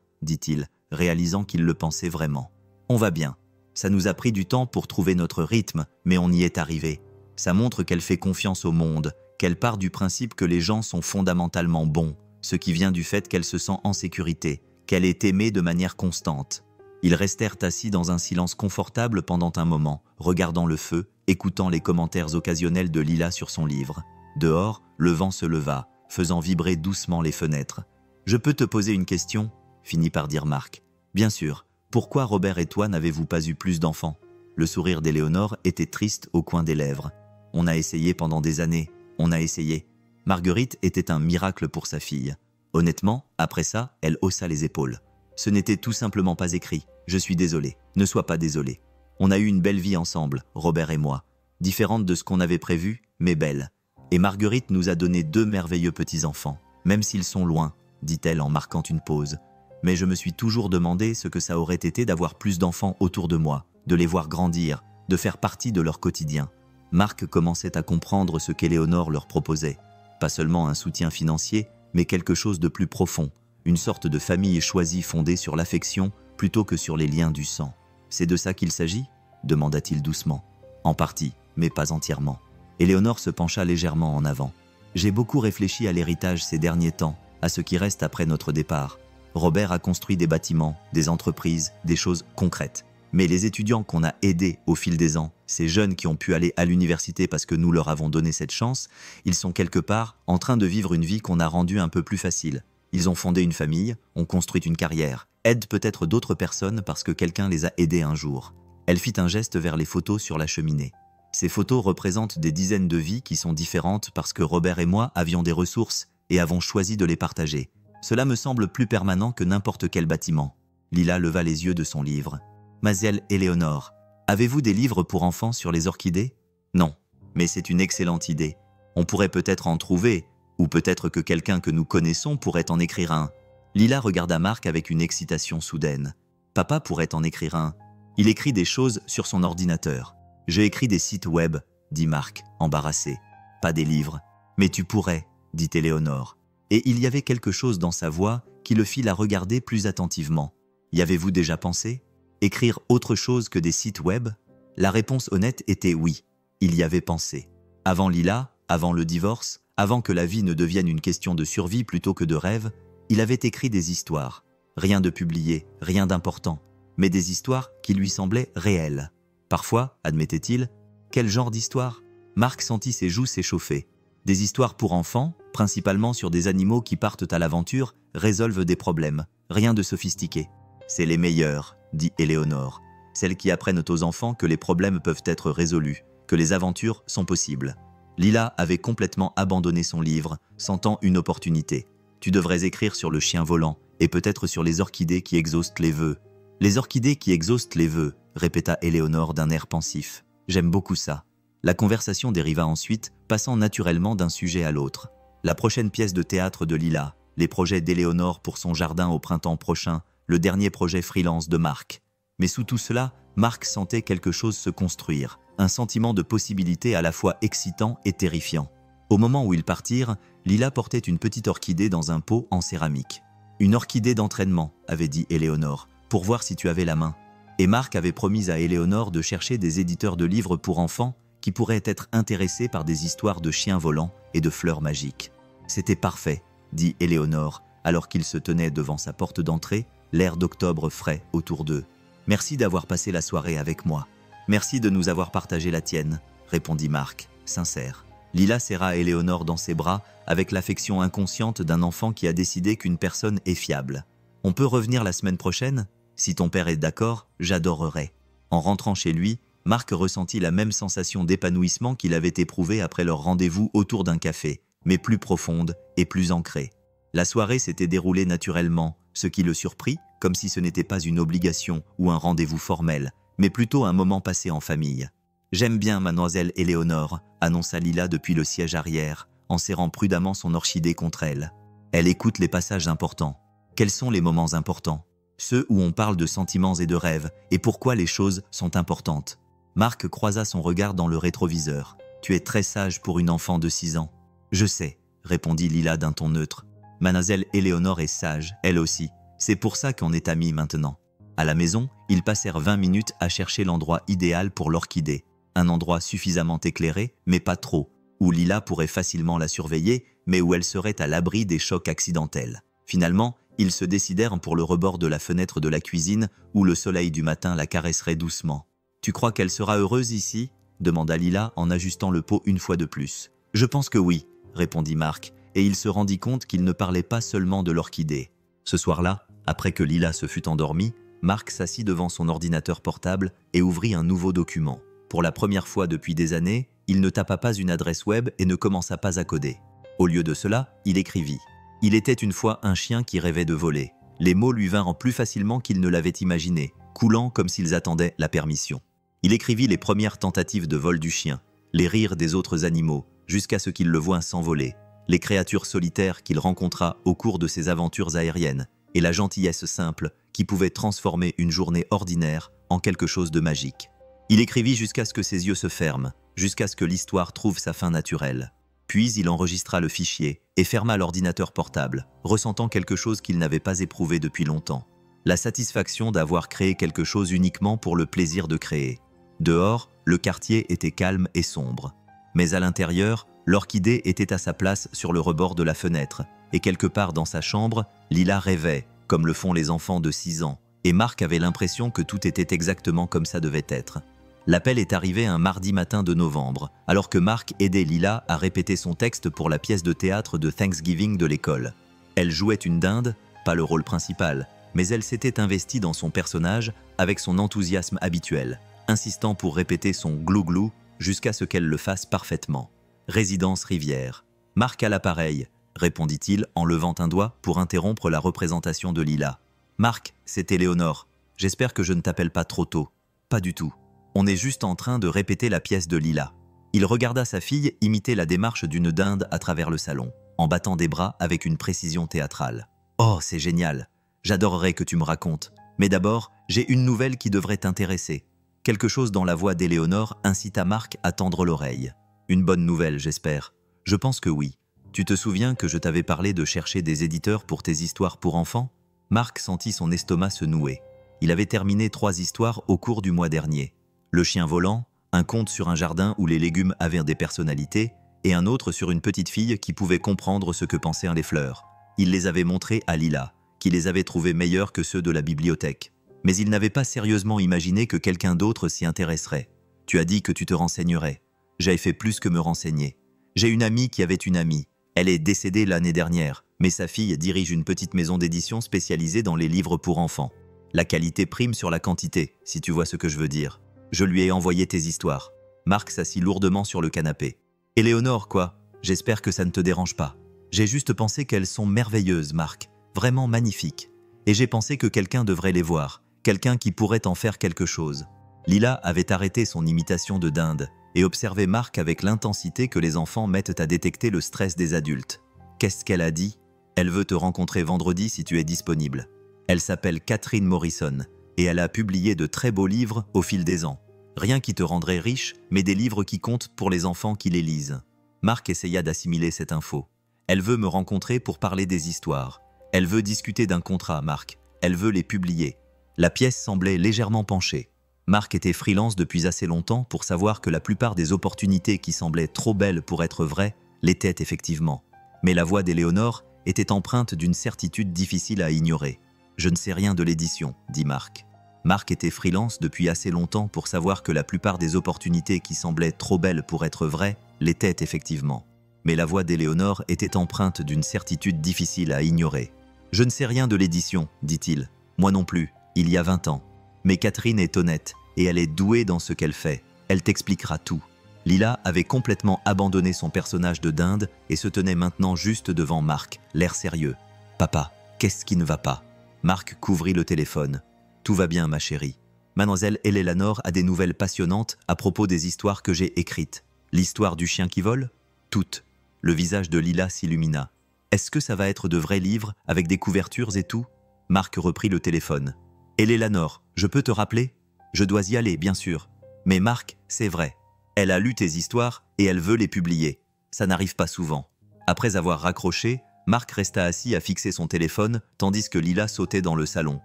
dit-il, réalisant qu'il le pensait vraiment. « On va bien. Ça nous a pris du temps pour trouver notre rythme, mais on y est arrivé. Ça montre qu'elle fait confiance au monde, qu'elle part du principe que les gens sont fondamentalement bons, ce qui vient du fait qu'elle se sent en sécurité, qu'elle est aimée de manière constante. » Ils restèrent assis dans un silence confortable pendant un moment, regardant le feu, écoutant les commentaires occasionnels de Lila sur son livre. Dehors, le vent se leva, faisant vibrer doucement les fenêtres. « Je peux te poser une question ?» finit par dire Marc. « Bien sûr. Pourquoi Robert et toi n'avez-vous pas eu plus d'enfants ?» Le sourire d'Éléonore était triste au coin des lèvres. « On a essayé pendant des années. On a essayé. » Marguerite était un miracle pour sa fille. Honnêtement, après ça, elle haussa les épaules. Ce n'était tout simplement pas écrit. Je suis désolé. Ne sois pas désolé. On a eu une belle vie ensemble, Robert et moi. Différente de ce qu'on avait prévu, mais belle. Et Marguerite nous a donné 2 merveilleux petits-enfants, même s'ils sont loin, dit-elle en marquant une pause. Mais je me suis toujours demandé ce que ça aurait été d'avoir plus d'enfants autour de moi, de les voir grandir, de faire partie de leur quotidien. Marc commençait à comprendre ce qu'Éléonore leur proposait. Pas seulement un soutien financier, mais quelque chose de plus profond, une sorte de famille choisie fondée sur l'affection plutôt que sur les liens du sang. « C'est de ça qu'il s'agit » demanda-t-il doucement. « En partie, mais pas entièrement. » Éléonore se pencha légèrement en avant. « J'ai beaucoup réfléchi à l'héritage ces derniers temps, à ce qui reste après notre départ. Robert a construit des bâtiments, des entreprises, des choses concrètes. Mais les étudiants qu'on a aidés au fil des ans, ces jeunes qui ont pu aller à l'université parce que nous leur avons donné cette chance, ils sont quelque part en train de vivre une vie qu'on a rendue un peu plus facile. Ils ont fondé une famille, ont construit une carrière, aident peut-être d'autres personnes parce que quelqu'un les a aidés un jour. » Elle fit un geste vers les photos sur la cheminée. Ces photos représentent des dizaines de vies qui sont différentes parce que Robert et moi avions des ressources et avons choisi de les partager. Cela me semble plus permanent que n'importe quel bâtiment. Lila leva les yeux de son livre. « Mademoiselle Éléonore, avez-vous des livres pour enfants sur les orchidées ? Non, mais c'est une excellente idée. On pourrait peut-être en trouver, ou peut-être que quelqu'un que nous connaissons pourrait en écrire un. » Lila regarda Marc avec une excitation soudaine. « Papa pourrait en écrire un. Il écrit des choses sur son ordinateur. »« J'ai écrit des sites web, » dit Marc, embarrassé. « Pas des livres. »« Mais tu pourrais, » dit Éléonore. Et il y avait quelque chose dans sa voix qui le fit la regarder plus attentivement. Y avez-vous déjà pensé? Écrire autre chose que des sites web? La réponse honnête était oui, il y avait pensé. Avant Lila, avant le divorce, avant que la vie ne devienne une question de survie plutôt que de rêve, il avait écrit des histoires. Rien de publié, rien d'important, mais des histoires qui lui semblaient réelles. Parfois, admettait-il, quel genre d'histoire? Marc sentit ses joues s'échauffer. Des histoires pour enfants, principalement sur des animaux qui partent à l'aventure, résolvent des problèmes. Rien de sophistiqué. C'est les meilleures, dit Éléonore. Celles qui apprennent aux enfants que les problèmes peuvent être résolus, que les aventures sont possibles. Lila avait complètement abandonné son livre, sentant une opportunité. Tu devrais écrire sur le chien volant, et peut-être sur les orchidées qui exaucent les vœux. Les orchidées qui exaucent les vœux, répéta Éléonore d'un air pensif. J'aime beaucoup ça. La conversation dériva ensuite, passant naturellement d'un sujet à l'autre. La prochaine pièce de théâtre de Lila, les projets d'Éléonore pour son jardin au printemps prochain, le dernier projet freelance de Marc. Mais sous tout cela, Marc sentait quelque chose se construire, un sentiment de possibilité à la fois excitant et terrifiant. Au moment où ils partirent, Lila portait une petite orchidée dans un pot en céramique. Une orchidée d'entraînement, avait dit Éléonore, pour voir si tu avais la main. Et Marc avait promis à Éléonore de chercher des éditeurs de livres pour enfants qui pourraient être intéressés par des histoires de chiens volants et de fleurs magiques. C'était parfait, dit Éléonore, alors qu'ils se tenaient devant sa porte d'entrée, l'air d'octobre frais autour d'eux. Merci d'avoir passé la soirée avec moi. Merci de nous avoir partagé la tienne, répondit Marc, sincère. Lila serra Éléonore dans ses bras avec l'affection inconsciente d'un enfant qui a décidé qu'une personne est fiable. On peut revenir la semaine prochaine? Si ton père est d'accord, j'adorerais. En rentrant chez lui, Marc ressentit la même sensation d'épanouissement qu'il avait éprouvée après leur rendez-vous autour d'un café, mais plus profonde et plus ancrée. La soirée s'était déroulée naturellement, ce qui le surprit, comme si ce n'était pas une obligation ou un rendez-vous formel, mais plutôt un moment passé en famille. « J'aime bien mademoiselle Éléonore », annonça Lila depuis le siège arrière, en serrant prudemment son orchidée contre elle. Elle écoute les passages importants. Quels sont les moments importants? Ceux où on parle de sentiments et de rêves, et pourquoi les choses sont importantes. Marc croisa son regard dans le rétroviseur. « Tu es très sage pour une enfant de 6 ans. »« Je sais », répondit Lila d'un ton neutre. « Mademoiselle Éléonore est sage, elle aussi. C'est pour ça qu'on est amis maintenant. » À la maison, ils passèrent 20 minutes à chercher l'endroit idéal pour l'orchidée. Un endroit suffisamment éclairé, mais pas trop, où Lila pourrait facilement la surveiller, mais où elle serait à l'abri des chocs accidentels. Finalement, ils se décidèrent pour le rebord de la fenêtre de la cuisine, où le soleil du matin la caresserait doucement. « Tu crois qu'elle sera heureuse ici ?» demanda Lila en ajustant le pot une fois de plus. « Je pense que oui », répondit Marc, et il se rendit compte qu'il ne parlait pas seulement de l'orchidée. Ce soir-là, après que Lila se fut endormie, Marc s'assit devant son ordinateur portable et ouvrit un nouveau document. Pour la première fois depuis des années, il ne tapa pas une adresse web et ne commença pas à coder. Au lieu de cela, il écrivit. Il était une fois un chien qui rêvait de voler. Les mots lui vinrent plus facilement qu'il ne l'avait imaginé, coulant comme s'ils attendaient la permission. Il écrivit les premières tentatives de vol du chien, les rires des autres animaux, jusqu'à ce qu'il le voie s'envoler, les créatures solitaires qu'il rencontra au cours de ses aventures aériennes, et la gentillesse simple qui pouvait transformer une journée ordinaire en quelque chose de magique. Il écrivit jusqu'à ce que ses yeux se ferment, jusqu'à ce que l'histoire trouve sa fin naturelle. Puis il enregistra le fichier et ferma l'ordinateur portable, ressentant quelque chose qu'il n'avait pas éprouvé depuis longtemps. La satisfaction d'avoir créé quelque chose uniquement pour le plaisir de créer. Dehors, le quartier était calme et sombre. Mais à l'intérieur, l'orchidée était à sa place sur le rebord de la fenêtre, et quelque part dans sa chambre, Lila rêvait, comme le font les enfants de 6 ans, et Marc avait l'impression que tout était exactement comme ça devait être. L'appel est arrivé un mardi matin de novembre, alors que Marc aidait Lila à répéter son texte pour la pièce de théâtre de Thanksgiving de l'école. Elle jouait une dinde, pas le rôle principal, mais elle s'était investie dans son personnage avec son enthousiasme habituel, insistant pour répéter son glou-glou jusqu'à ce qu'elle le fasse parfaitement. Résidence Rivière. « Marc à l'appareil », répondit-il en levant un doigt pour interrompre la représentation de Lila. « Marc, c'est Éléonore. J'espère que je ne t'appelle pas trop tôt. »« Pas du tout. On est juste en train de répéter la pièce de Lila. » Il regarda sa fille imiter la démarche d'une dinde à travers le salon, en battant des bras avec une précision théâtrale. « Oh, c'est génial. J'adorerais que tu me racontes. Mais d'abord, j'ai une nouvelle qui devrait t'intéresser. » Quelque chose dans la voix d'Éléonore incita Marc à tendre l'oreille. « Une bonne nouvelle, j'espère. »« Je pense que oui. Tu te souviens que je t'avais parlé de chercher des éditeurs pour tes histoires pour enfants? Marc sentit son estomac se nouer. Il avait terminé 3 histoires au cours du mois dernier. Le chien volant, un conte sur un jardin où les légumes avaient des personnalités, et un autre sur une petite fille qui pouvait comprendre ce que pensaient les fleurs. Il les avait montrés à Lila, qui les avait trouvés meilleurs que ceux de la bibliothèque. Mais il n'avait pas sérieusement imaginé que quelqu'un d'autre s'y intéresserait. Tu as dit que tu te renseignerais. J'ai fait plus que me renseigner. J'ai une amie qui avait une amie. Elle est décédée l'année dernière, mais sa fille dirige une petite maison d'édition spécialisée dans les livres pour enfants. La qualité prime sur la quantité, si tu vois ce que je veux dire. Je lui ai envoyé tes histoires. Marc s'assit lourdement sur le canapé. Éléonore, quoi? J'espère que ça ne te dérange pas. J'ai juste pensé qu'elles sont merveilleuses, Marc. Vraiment magnifiques. Et j'ai pensé que quelqu'un devrait les voir. Quelqu'un qui pourrait en faire quelque chose. Lila avait arrêté son imitation de dinde et observé Marc avec l'intensité que les enfants mettent à détecter le stress des adultes. Qu'est-ce qu'elle a dit? Elle veut te rencontrer vendredi si tu es disponible. Elle s'appelle Catherine Morrison et elle a publié de très beaux livres au fil des ans. Rien qui te rendrait riche, mais des livres qui comptent pour les enfants qui les lisent. Marc essaya d'assimiler cette info. Elle veut me rencontrer pour parler des histoires. Elle veut discuter d'un contrat, Marc. Elle veut les publier. La pièce semblait légèrement penchée. Marc était freelance depuis assez longtemps pour savoir que la plupart des opportunités qui semblaient trop belles pour être vraies l'étaient effectivement. Mais la voix d'Éléonore était empreinte d'une certitude difficile à ignorer. « Je ne sais rien de l'édition », dit Marc. Marc était freelance depuis assez longtemps pour savoir que la plupart des opportunités qui semblaient trop belles pour être vraies l'étaient effectivement. Mais la voix d'Éléonore était empreinte d'une certitude difficile à ignorer. « Je ne sais rien de l'édition », dit-il. « Moi non plus, il y a 20 ans. Mais Catherine est honnête et elle est douée dans ce qu'elle fait. Elle t'expliquera tout. » Lila avait complètement abandonné son personnage de dinde et se tenait maintenant juste devant Marc, l'air sérieux. « Papa, qu'est-ce qui ne va pas ?» Marc couvrit le téléphone. « Tout va bien, ma chérie. Mademoiselle Éléonore a des nouvelles passionnantes à propos des histoires que j'ai écrites. L'histoire du chien qui vole? Toutes. » Le visage de Lila s'illumina. « Est-ce que ça va être de vrais livres avec des couvertures et tout ?» Marc reprit le téléphone. « Éléonore, je peux te rappeler? Je dois y aller, bien sûr. Mais Marc, c'est vrai. Elle a lu tes histoires et elle veut les publier. Ça n'arrive pas souvent. » Après avoir raccroché, Marc resta assis à fixer son téléphone tandis que Lila sautait dans le salon,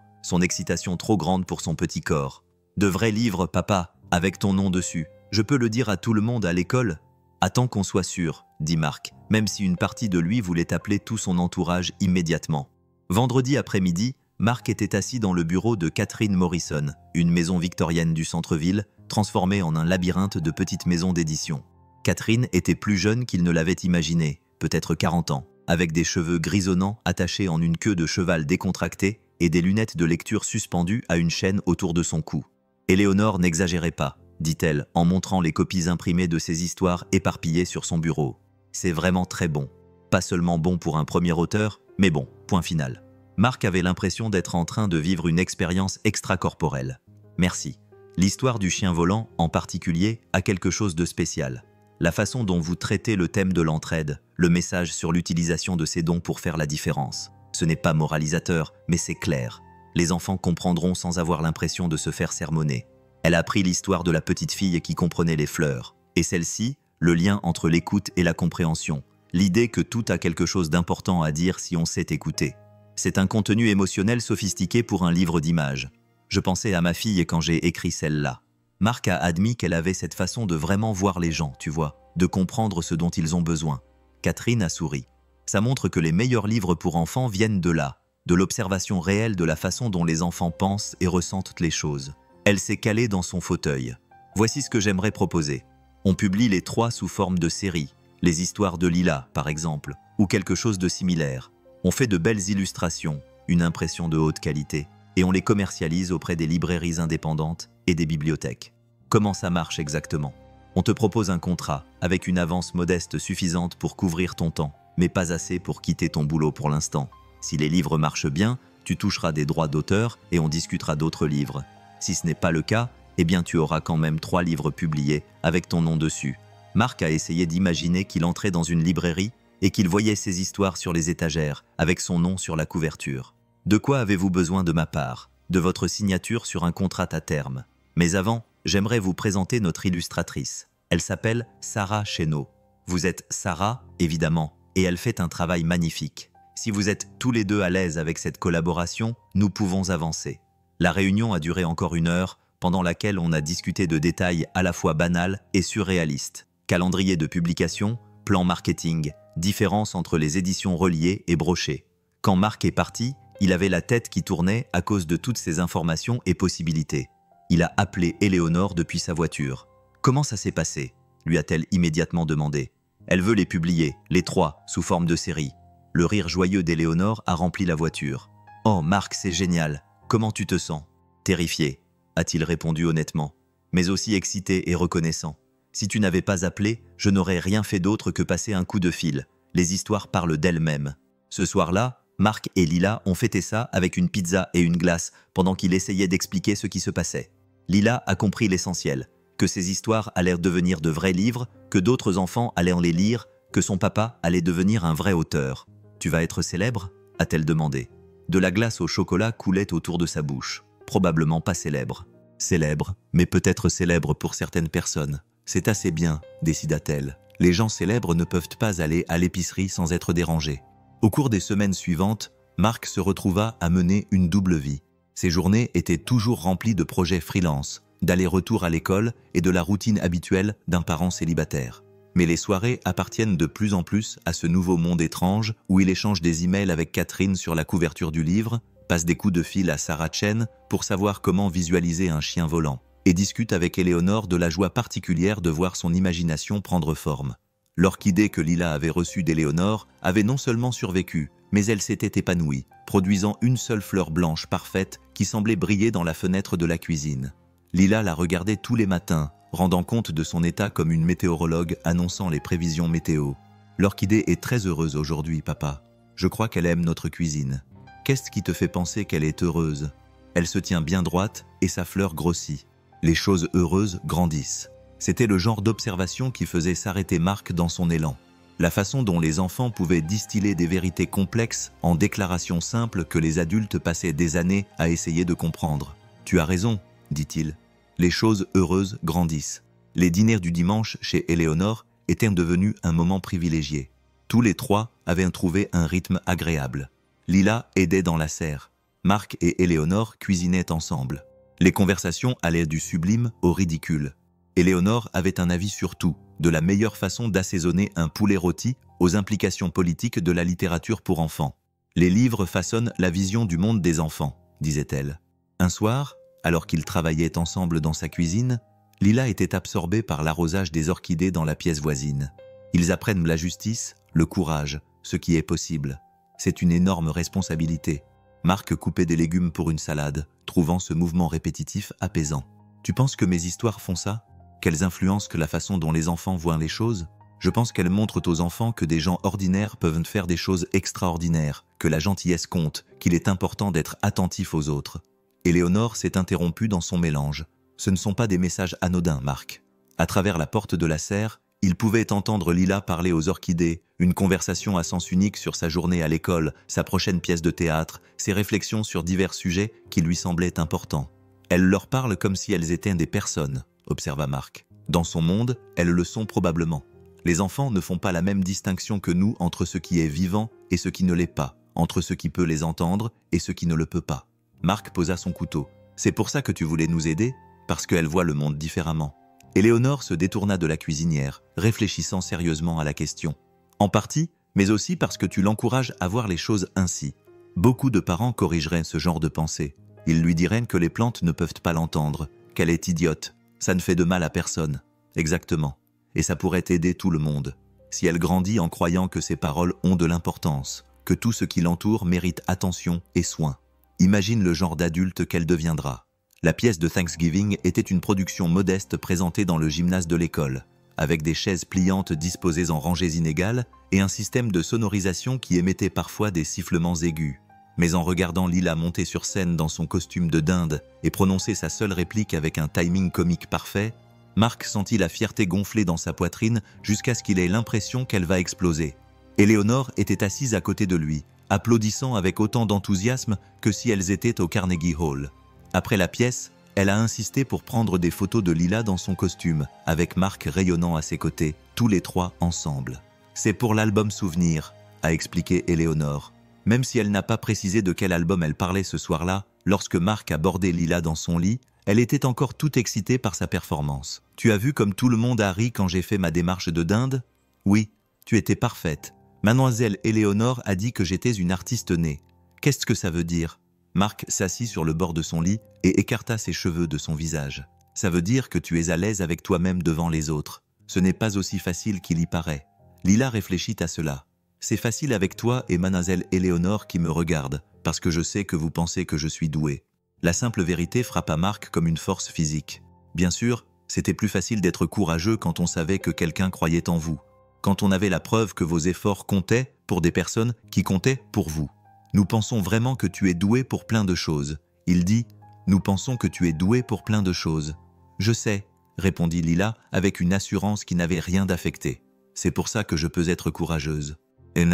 son excitation trop grande pour son petit corps. « De vrais livres, papa, avec ton nom dessus. Je peux le dire à tout le monde à l'école? » « Attends qu'on soit sûr, » dit Marc, même si une partie de lui voulait appeler tout son entourage immédiatement. Vendredi après-midi, Marc était assis dans le bureau de Catherine Morrison, une maison victorienne du centre-ville, transformée en un labyrinthe de petites maisons d'édition. Catherine était plus jeune qu'il ne l'avait imaginé, peut-être 40 ans, avec des cheveux grisonnants attachés en une queue de cheval décontractée et des lunettes de lecture suspendues à une chaîne autour de son cou. « Éléonore n'exagérait pas, » dit-elle en montrant les copies imprimées de ses histoires éparpillées sur son bureau. « C'est vraiment très bon. Pas seulement bon pour un premier auteur, mais bon, point final. » Marc avait l'impression d'être en train de vivre une expérience extracorporelle. « Merci. L'histoire du chien volant, en particulier, a quelque chose de spécial. La façon dont vous traitez le thème de l'entraide, le message sur l'utilisation de ces dons pour faire la différence. Ce n'est pas moralisateur, mais c'est clair. Les enfants comprendront sans avoir l'impression de se faire sermonner. Elle a appris l'histoire de la petite fille qui comprenait les fleurs. Et celle-ci, le lien entre l'écoute et la compréhension. L'idée que tout a quelque chose d'important à dire si on sait écouter. C'est un contenu émotionnel sophistiqué pour un livre d'images. Je pensais à ma fille quand j'ai écrit celle-là. Marc a admis qu'elle avait cette façon de vraiment voir les gens, tu vois, de comprendre ce dont ils ont besoin. Catherine a souri. Ça montre que les meilleurs livres pour enfants viennent de là, de l'observation réelle de la façon dont les enfants pensent et ressentent les choses. Elle s'est calée dans son fauteuil. Voici ce que j'aimerais proposer. On publie les 3 sous forme de série, les histoires de Lila, par exemple, ou quelque chose de similaire. On fait de belles illustrations, une impression de haute qualité, et on les commercialise auprès des librairies indépendantes et des bibliothèques. Comment ça marche exactement? On te propose un contrat, avec une avance modeste suffisante pour couvrir ton temps, mais pas assez pour quitter ton boulot pour l'instant. Si les livres marchent bien, tu toucheras des droits d'auteur et on discutera d'autres livres. Si ce n'est pas le cas, eh bien tu auras quand même 3 livres publiés avec ton nom dessus. Marc a essayé d'imaginer qu'il entrait dans une librairie et qu'il voyait ses histoires sur les étagères, avec son nom sur la couverture. De quoi avez-vous besoin de ma part? De votre signature sur un contrat à terme. Mais avant, j'aimerais vous présenter notre illustratrice. Elle s'appelle Sarah Chénaud. Vous êtes Sarah, évidemment, et elle fait un travail magnifique. Si vous êtes tous les deux à l'aise avec cette collaboration, nous pouvons avancer. La réunion a duré encore 1 heure, pendant laquelle on a discuté de détails à la fois banals et surréalistes. Calendrier de publication, plan marketing, différence entre les éditions reliées et brochées. Quand Marc est parti, il avait la tête qui tournait à cause de toutes ces informations et possibilités. Il a appelé Éléonore depuis sa voiture. « Comment ça s'est passé ?» lui a-t-elle immédiatement demandé. Elle veut les publier, les 3, sous forme de série. Le rire joyeux d'Éléonore a rempli la voiture. « Oh Marc, c'est génial. Comment tu te sens ?»« Terrifié, a-t-il répondu honnêtement, mais aussi excité et reconnaissant. Si tu n'avais pas appelé, je n'aurais rien fait d'autre que passer un coup de fil. Les histoires parlent d'elles-mêmes. Ce soir-là, Marc et Lila ont fêté ça avec une pizza et une glace pendant qu'il essayait d'expliquer ce qui se passait. Lila a compris l'essentiel, que ces histoires allaient devenir de vrais livres, que d'autres enfants allaient en les lire, que son papa allait devenir un vrai auteur. « Tu vas être célèbre ?» a-t-elle demandé. De la glace au chocolat coulait autour de sa bouche. Probablement pas célèbre. Célèbre, mais peut-être célèbre pour certaines personnes. C'est assez bien, décida-t-elle. Les gens célèbres ne peuvent pas aller à l'épicerie sans être dérangés. Au cours des semaines suivantes, Marc se retrouva à mener une double vie. Ses journées étaient toujours remplies de projets freelance, d'aller-retour à l'école et de la routine habituelle d'un parent célibataire. Mais les soirées appartiennent de plus en plus à ce nouveau monde étrange où il échange des emails avec Catherine sur la couverture du livre, passe des coups de fil à Sarah Chen pour savoir comment visualiser un chien volant, et discute avec Éléonore de la joie particulière de voir son imagination prendre forme. L'orchidée que Lila avait reçue d'Éléonore avait non seulement survécu, mais elle s'était épanouie, produisant une seule fleur blanche parfaite qui semblait briller dans la fenêtre de la cuisine. Lila la regardait tous les matins, rendant compte de son état comme une météorologue annonçant les prévisions météo. « L'orchidée est très heureuse aujourd'hui, papa. Je crois qu'elle aime notre cuisine. Qu'est-ce qui te fait penser qu'elle est heureuse ? Elle se tient bien droite et sa fleur grossit. Les choses heureuses grandissent. » C'était le genre d'observation qui faisait s'arrêter Marc dans son élan. La façon dont les enfants pouvaient distiller des vérités complexes en déclarations simples que les adultes passaient des années à essayer de comprendre. « Tu as raison, » dit-il. « Les choses heureuses grandissent. » Les dîners du dimanche chez Éléonore étaient devenus un moment privilégié. Tous les 3 avaient trouvé un rythme agréable. Lila aidait dans la serre. Marc et Éléonore cuisinaient ensemble. Les conversations allaient du sublime au ridicule. Éléonore avait un avis sur tout, de la meilleure façon d'assaisonner un poulet rôti aux implications politiques de la littérature pour enfants. « Les livres façonnent la vision du monde des enfants », disait-elle. Un soir, alors qu'ils travaillaient ensemble dans sa cuisine, Lila était absorbée par l'arrosage des orchidées dans la pièce voisine. Ils apprennent la justice, le courage, ce qui est possible. C'est une énorme responsabilité. Marc coupait des légumes pour une salade, trouvant ce mouvement répétitif apaisant. « Tu penses que mes histoires font ça ? Qu'elles influencent que la façon dont les enfants voient les choses ? Je pense qu'elles montrent aux enfants que des gens ordinaires peuvent faire des choses extraordinaires, que la gentillesse compte, qu'il est important d'être attentif aux autres. » Éléonore s'est interrompue dans son mélange. « Ce ne sont pas des messages anodins, Marc. » À travers la porte de la serre, il pouvait entendre Lila parler aux orchidées, une conversation à sens unique sur sa journée à l'école, sa prochaine pièce de théâtre, ses réflexions sur divers sujets qui lui semblaient importants. « Elle leur parle comme si elles étaient des personnes, » observa Marc. « Dans son monde, elles le sont probablement. Les enfants ne font pas la même distinction que nous entre ce qui est vivant et ce qui ne l'est pas, entre ce qui peut les entendre et ce qui ne le peut pas. » Marc posa son couteau. « C'est pour ça que tu voulais nous aider ? Parce qu'elle voit le monde différemment. » Éléonore se détourna de la cuisinière, réfléchissant sérieusement à la question. « En partie, mais aussi parce que tu l'encourages à voir les choses ainsi. Beaucoup de parents corrigeraient ce genre de pensée. Ils lui diraient que les plantes ne peuvent pas l'entendre, qu'elle est idiote. Ça ne fait de mal à personne. » Exactement. Et ça pourrait aider tout le monde. Si elle grandit en croyant que ses paroles ont de l'importance, que tout ce qui l'entoure mérite attention et soin. Imagine le genre d'adulte qu'elle deviendra. La pièce de Thanksgiving était une production modeste présentée dans le gymnase de l'école, avec des chaises pliantes disposées en rangées inégales et un système de sonorisation qui émettait parfois des sifflements aigus. Mais en regardant Lila monter sur scène dans son costume de dinde et prononcer sa seule réplique avec un timing comique parfait, Marc sentit la fierté gonfler dans sa poitrine jusqu'à ce qu'il ait l'impression qu'elle va exploser. Éléonore était assise à côté de lui, applaudissant avec autant d'enthousiasme que si elles étaient au Carnegie Hall. Après la pièce, elle a insisté pour prendre des photos de Lila dans son costume, avec Marc rayonnant à ses côtés, tous les 3 ensemble. C'est pour l'album Souvenir, a expliqué Éléonore. Même si elle n'a pas précisé de quel album elle parlait ce soir-là, lorsque Marc a bordé Lila dans son lit, elle était encore toute excitée par sa performance. « Tu as vu comme tout le monde a ri quand j'ai fait ma démarche de dinde ? Oui, tu étais parfaite. Mademoiselle Éléonore a dit que j'étais une artiste née. Qu'est-ce que ça veut dire ?» Marc s'assit sur le bord de son lit et écarta ses cheveux de son visage. « Ça veut dire que tu es à l'aise avec toi-même devant les autres. Ce n'est pas aussi facile qu'il y paraît. » Lila réfléchit à cela. « C'est facile avec toi et mademoiselle Éléonore qui me regarde, parce que je sais que vous pensez que je suis douée. » La simple vérité frappa Marc comme une force physique. Bien sûr, c'était plus facile d'être courageux quand on savait que quelqu'un croyait en vous, quand on avait la preuve que vos efforts comptaient pour des personnes qui comptaient pour vous. « Nous pensons vraiment que tu es doué pour plein de choses. » Il dit « Nous pensons que tu es doué pour plein de choses. »« Je sais, » répondit Lila avec une assurance qui n'avait rien d'affecté. « C'est pour ça que je peux être courageuse. » Et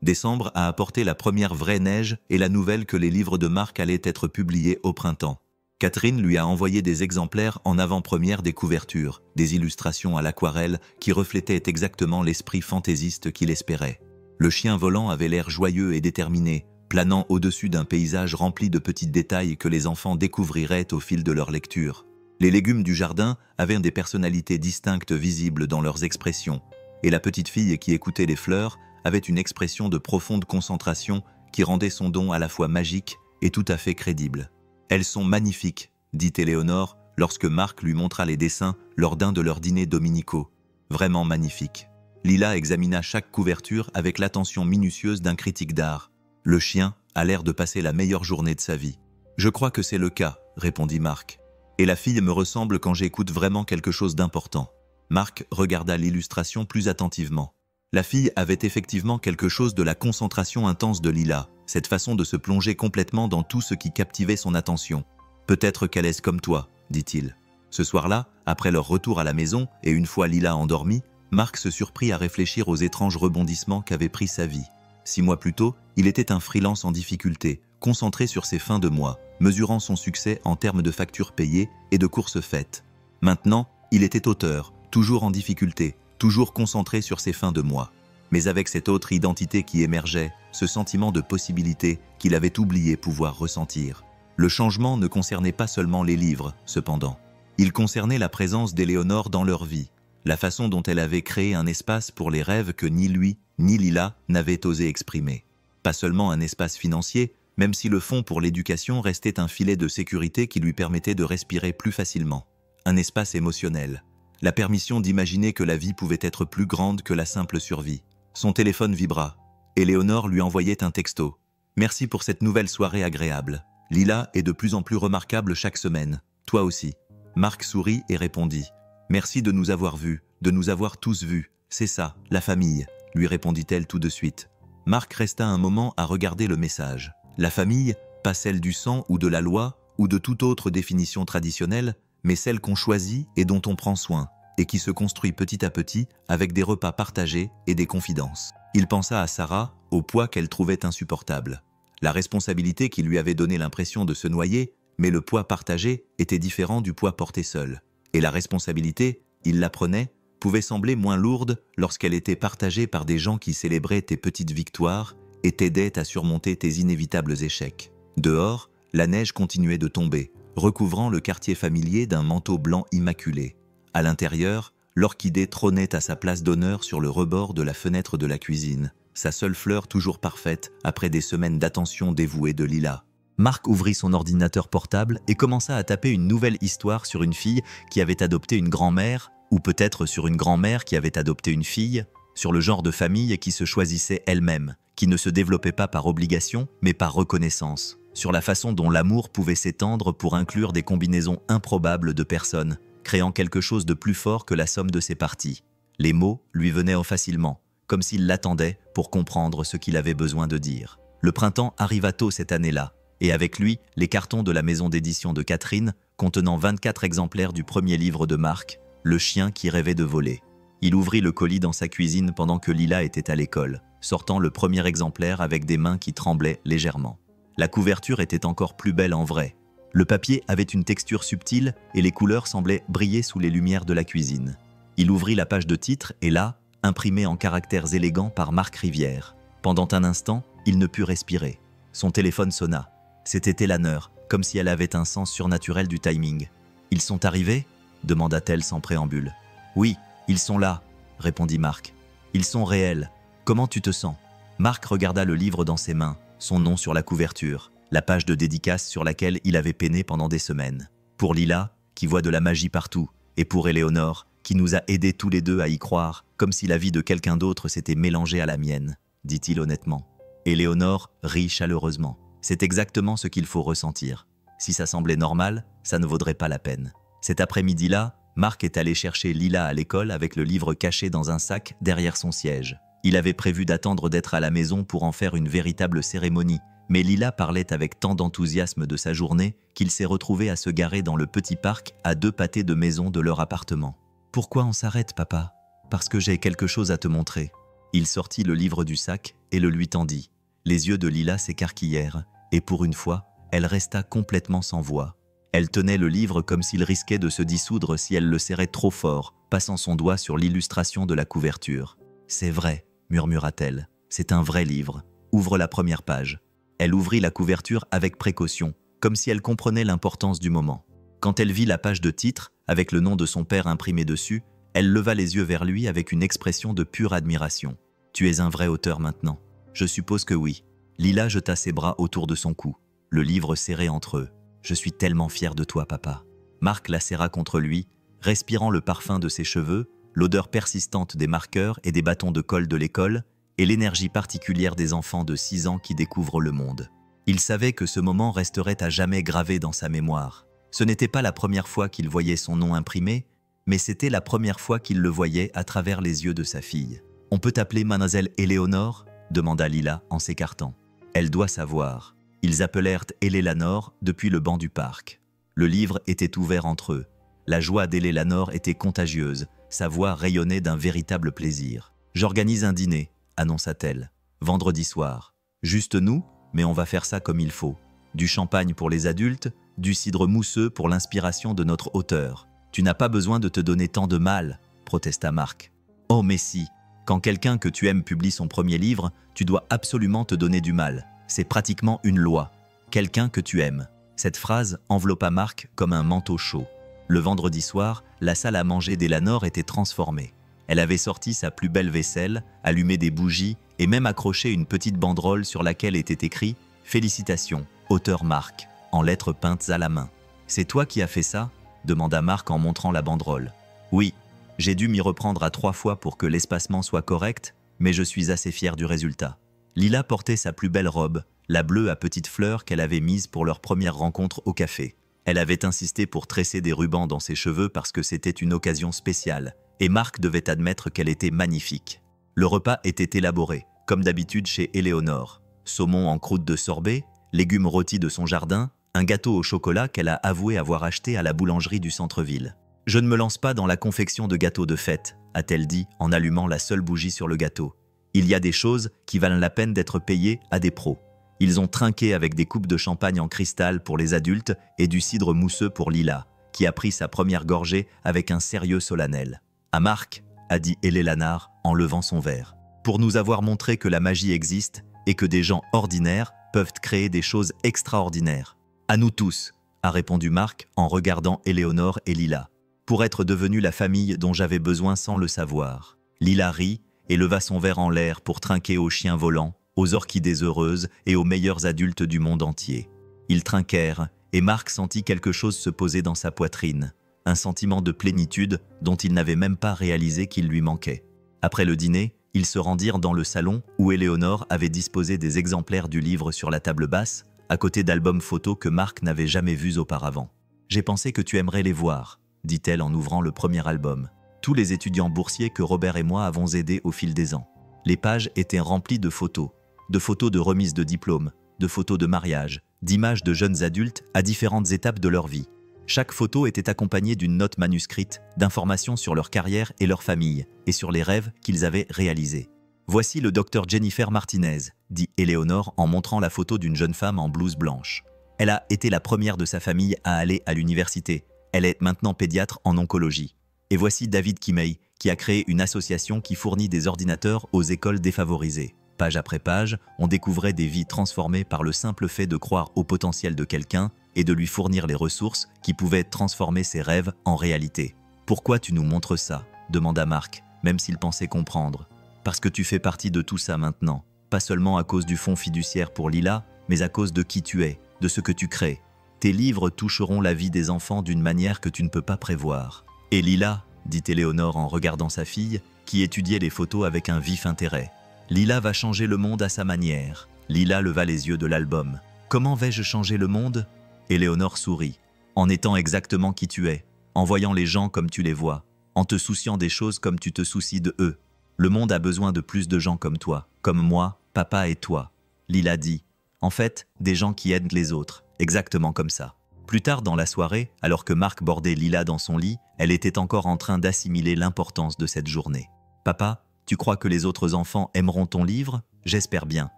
Décembre a apporté la première vraie neige et la nouvelle que les livres de Marc allaient être publiés au printemps. Catherine lui a envoyé des exemplaires en avant-première des couvertures, des illustrations à l'aquarelle qui reflétaient exactement l'esprit fantaisiste qu'il espérait. Le chien volant avait l'air joyeux et déterminé, planant au-dessus d'un paysage rempli de petits détails que les enfants découvriraient au fil de leur lecture. Les légumes du jardin avaient des personnalités distinctes visibles dans leurs expressions, et la petite fille qui écoutait les fleurs avait une expression de profonde concentration qui rendait son don à la fois magique et tout à fait crédible. « Elles sont magnifiques », dit Éléonore lorsque Marc lui montra les dessins lors d'un de leurs dîners dominicaux. « Vraiment magnifiques. » Lila examina chaque couverture avec l'attention minutieuse d'un critique d'art. Le chien a l'air de passer la meilleure journée de sa vie. « Je crois que c'est le cas, » répondit Marc. « Et la fille me ressemble quand j'écoute vraiment quelque chose d'important. » Marc regarda l'illustration plus attentivement. La fille avait effectivement quelque chose de la concentration intense de Lila, cette façon de se plonger complètement dans tout ce qui captivait son attention. « Peut-être qu'elle est comme toi, » dit-il. Ce soir-là, après leur retour à la maison et une fois Lila endormie, Marc se surprit à réfléchir aux étranges rebondissements qu'avait pris sa vie. 6 mois plus tôt, il était un freelance en difficulté, concentré sur ses fins de mois, mesurant son succès en termes de factures payées et de courses faites. Maintenant, il était auteur, toujours en difficulté, toujours concentré sur ses fins de mois. Mais avec cette autre identité qui émergeait, ce sentiment de possibilité qu'il avait oublié pouvoir ressentir. Le changement ne concernait pas seulement les livres, cependant. Il concernait la présence d'Éléonore dans leur vie, la façon dont elle avait créé un espace pour les rêves que ni lui, ni Lila n'avaient osé exprimer. Pas seulement un espace financier, même si le fonds pour l'éducation restait un filet de sécurité qui lui permettait de respirer plus facilement. Un espace émotionnel. La permission d'imaginer que la vie pouvait être plus grande que la simple survie. Son téléphone vibra. Éléonore lui envoyait un texto. « Merci pour cette nouvelle soirée agréable. Lila est de plus en plus remarquable chaque semaine. Toi aussi. » Marc sourit et répondit. « Merci de nous avoir vus, de nous avoir tous vus. C'est ça, la famille, » lui répondit-elle tout de suite. Marc resta un moment à regarder le message. La famille, pas celle du sang ou de la loi ou de toute autre définition traditionnelle, mais celle qu'on choisit et dont on prend soin, et qui se construit petit à petit avec des repas partagés et des confidences. Il pensa à Sarah, au poids qu'elle trouvait insupportable. La responsabilité qui lui avait donné l'impression de se noyer, mais le poids partagé était différent du poids porté seul. Et la responsabilité, il la prenait, pouvait sembler moins lourde lorsqu'elle était partagée par des gens qui célébraient tes petites victoires et t'aidaient à surmonter tes inévitables échecs. Dehors, la neige continuait de tomber, recouvrant le quartier familier d'un manteau blanc immaculé. À l'intérieur, l'orchidée trônait à sa place d'honneur sur le rebord de la fenêtre de la cuisine, sa seule fleur toujours parfaite après des semaines d'attention dévouée de Lila. Marc ouvrit son ordinateur portable et commença à taper une nouvelle histoire sur une fille qui avait adopté une grand-mère, ou peut-être sur une grand-mère qui avait adopté une fille, sur le genre de famille qui se choisissait elle-même, qui ne se développait pas par obligation, mais par reconnaissance, sur la façon dont l'amour pouvait s'étendre pour inclure des combinaisons improbables de personnes, créant quelque chose de plus fort que la somme de ses parties. Les mots lui venaient facilement, comme s'il l'attendait pour comprendre ce qu'il avait besoin de dire. Le printemps arriva tôt cette année-là, et avec lui, les cartons de la maison d'édition de Catherine, contenant 24 exemplaires du premier livre de Marc, Le chien qui rêvait de voler. Il ouvrit le colis dans sa cuisine pendant que Lila était à l'école, sortant le premier exemplaire avec des mains qui tremblaient légèrement. La couverture était encore plus belle en vrai. Le papier avait une texture subtile et les couleurs semblaient briller sous les lumières de la cuisine. Il ouvrit la page de titre et là, imprimé en caractères élégants par Marc Rivière. Pendant un instant, il ne put respirer. Son téléphone sonna. C'était Eleanor, comme si elle avait un sens surnaturel du timing. « Ils sont arrivés ?» demanda-t-elle sans préambule. « Oui, ils sont là », répondit Marc. « Ils sont réels. Comment tu te sens ?» Marc regarda le livre dans ses mains, son nom sur la couverture, la page de dédicace sur laquelle il avait peiné pendant des semaines. Pour Lila, qui voit de la magie partout, et pour Éléonore, qui nous a aidés tous les deux à y croire, comme si la vie de quelqu'un d'autre s'était mélangée à la mienne, dit-il honnêtement. Éléonore rit chaleureusement. C'est exactement ce qu'il faut ressentir. Si ça semblait normal, ça ne vaudrait pas la peine. Cet après-midi-là, Marc est allé chercher Lila à l'école avec le livre caché dans un sac derrière son siège. Il avait prévu d'attendre d'être à la maison pour en faire une véritable cérémonie, mais Lila parlait avec tant d'enthousiasme de sa journée qu'il s'est retrouvé à se garer dans le petit parc à 2 pâtés de maison de leur appartement. « Pourquoi on s'arrête, papa ? Parce que j'ai quelque chose à te montrer. » Il sortit le livre du sac et le lui tendit. Les yeux de Lila s'écarquillèrent, et pour une fois, elle resta complètement sans voix. Elle tenait le livre comme s'il risquait de se dissoudre si elle le serrait trop fort, passant son doigt sur l'illustration de la couverture. « C'est vrai », murmura-t-elle, « c'est un vrai livre. Ouvre la première page. » Elle ouvrit la couverture avec précaution, comme si elle comprenait l'importance du moment. Quand elle vit la page de titre, avec le nom de son père imprimé dessus, elle leva les yeux vers lui avec une expression de pure admiration. « Tu es un vrai auteur maintenant. » « Je suppose que oui. » Lila jeta ses bras autour de son cou, le livre serré entre eux. « Je suis tellement fière de toi, papa. » Marc la serra contre lui, respirant le parfum de ses cheveux, l'odeur persistante des marqueurs et des bâtons de colle de l'école, et l'énergie particulière des enfants de 6 ans qui découvrent le monde. Il savait que ce moment resterait à jamais gravé dans sa mémoire. Ce n'était pas la première fois qu'il voyait son nom imprimé, mais c'était la première fois qu'il le voyait à travers les yeux de sa fille. « On peut t'appeler mademoiselle Éléonore ?» demanda Lila en s'écartant. Elle doit savoir. Ils appelèrent Éléonore depuis le banc du parc. Le livre était ouvert entre eux. La joie d'Éléonore était contagieuse, sa voix rayonnait d'un véritable plaisir. « J'organise un dîner », annonça-t-elle. « Vendredi soir. Juste nous, mais on va faire ça comme il faut. Du champagne pour les adultes, du cidre mousseux pour l'inspiration de notre auteur. Tu n'as pas besoin de te donner tant de mal, protesta Marc. « Oh mais si, quand quelqu'un que tu aimes publie son premier livre, tu dois absolument te donner du mal. C'est pratiquement une loi. Quelqu'un que tu aimes. » Cette phrase enveloppa Marc comme un manteau chaud. Le vendredi soir, la salle à manger d'Éléonore était transformée. Elle avait sorti sa plus belle vaisselle, allumé des bougies et même accroché une petite banderole sur laquelle était écrit « Félicitations, auteur Marc », en lettres peintes à la main. « C'est toi qui as fait ça ?» demanda Marc en montrant la banderole. « Oui, j'ai dû m'y reprendre à 3 fois pour que l'espacement soit correct, mais je suis assez fier du résultat. » Lila portait sa plus belle robe, la bleue à petites fleurs qu'elle avait mise pour leur première rencontre au café. Elle avait insisté pour tresser des rubans dans ses cheveux parce que c'était une occasion spéciale, et Marc devait admettre qu'elle était magnifique. Le repas était élaboré, comme d'habitude chez Éléonore. Saumon en croûte de sorbet, légumes rôtis de son jardin, un gâteau au chocolat qu'elle a avoué avoir acheté à la boulangerie du centre-ville. « Je ne me lance pas dans la confection de gâteaux de fête », a-t-elle dit en allumant la seule bougie sur le gâteau. « Il y a des choses qui valent la peine d'être payées à des pros. » Ils ont trinqué avec des coupes de champagne en cristal pour les adultes et du cidre mousseux pour Lila, qui a pris sa première gorgée avec un sérieux solennel. « À Marc », a dit Éléonore en levant son verre, « pour nous avoir montré que la magie existe et que des gens ordinaires peuvent créer des choses extraordinaires. »« À nous tous », a répondu Marc en regardant Éléonore et Lila, « pour être devenue la famille dont j'avais besoin sans le savoir. » Lila rit et leva son verre en l'air pour trinquer aux chiens volants, aux orchidées heureuses et aux meilleurs adultes du monde entier. Ils trinquèrent, et Marc sentit quelque chose se poser dans sa poitrine, un sentiment de plénitude dont il n'avait même pas réalisé qu'il lui manquait. Après le dîner, ils se rendirent dans le salon où Éléonore avait disposé des exemplaires du livre sur la table basse, à côté d'albums photos que Marc n'avait jamais vus auparavant. « J'ai pensé que tu aimerais les voir », dit-elle en ouvrant le premier album. Tous les étudiants boursiers que Robert et moi avons aidés au fil des ans. Les pages étaient remplies de photos de remise de diplômes, de photos de mariage, d'images de jeunes adultes à différentes étapes de leur vie. Chaque photo était accompagnée d'une note manuscrite, d'informations sur leur carrière et leur famille, et sur les rêves qu'ils avaient réalisés. « Voici le docteur Jennifer Martinez », dit Éléonore en montrant la photo d'une jeune femme en blouse blanche. Elle a été la première de sa famille à aller à l'université. Elle est maintenant pédiatre en oncologie. Et voici David Kimei, qui a créé une association qui fournit des ordinateurs aux écoles défavorisées. Page après page, on découvrait des vies transformées par le simple fait de croire au potentiel de quelqu'un et de lui fournir les ressources qui pouvaient transformer ses rêves en réalité. « Pourquoi tu nous montres ça ?» demanda Marc, même s'il pensait comprendre. « Parce que tu fais partie de tout ça maintenant. Pas seulement à cause du fonds fiduciaire pour Lila, mais à cause de qui tu es, de ce que tu crées. Tes livres toucheront la vie des enfants d'une manière que tu ne peux pas prévoir. » « Et Lila ?» dit Éléonore en regardant sa fille, qui étudiait les photos avec un vif intérêt. « Lila va changer le monde à sa manière. » Lila leva les yeux de l'album. « Comment vais-je changer le monde ?» Éléonore sourit. « En étant exactement qui tu es, en voyant les gens comme tu les vois, en te souciant des choses comme tu te soucies de eux. Le monde a besoin de plus de gens comme toi, comme moi, papa et toi. » Lila dit. « En fait, des gens qui aident les autres, exactement comme ça. » Plus tard dans la soirée, alors que Marc bordait Lila dans son lit, elle était encore en train d'assimiler l'importance de cette journée. « Papa, tu crois que les autres enfants aimeront ton livre ? J'espère bien.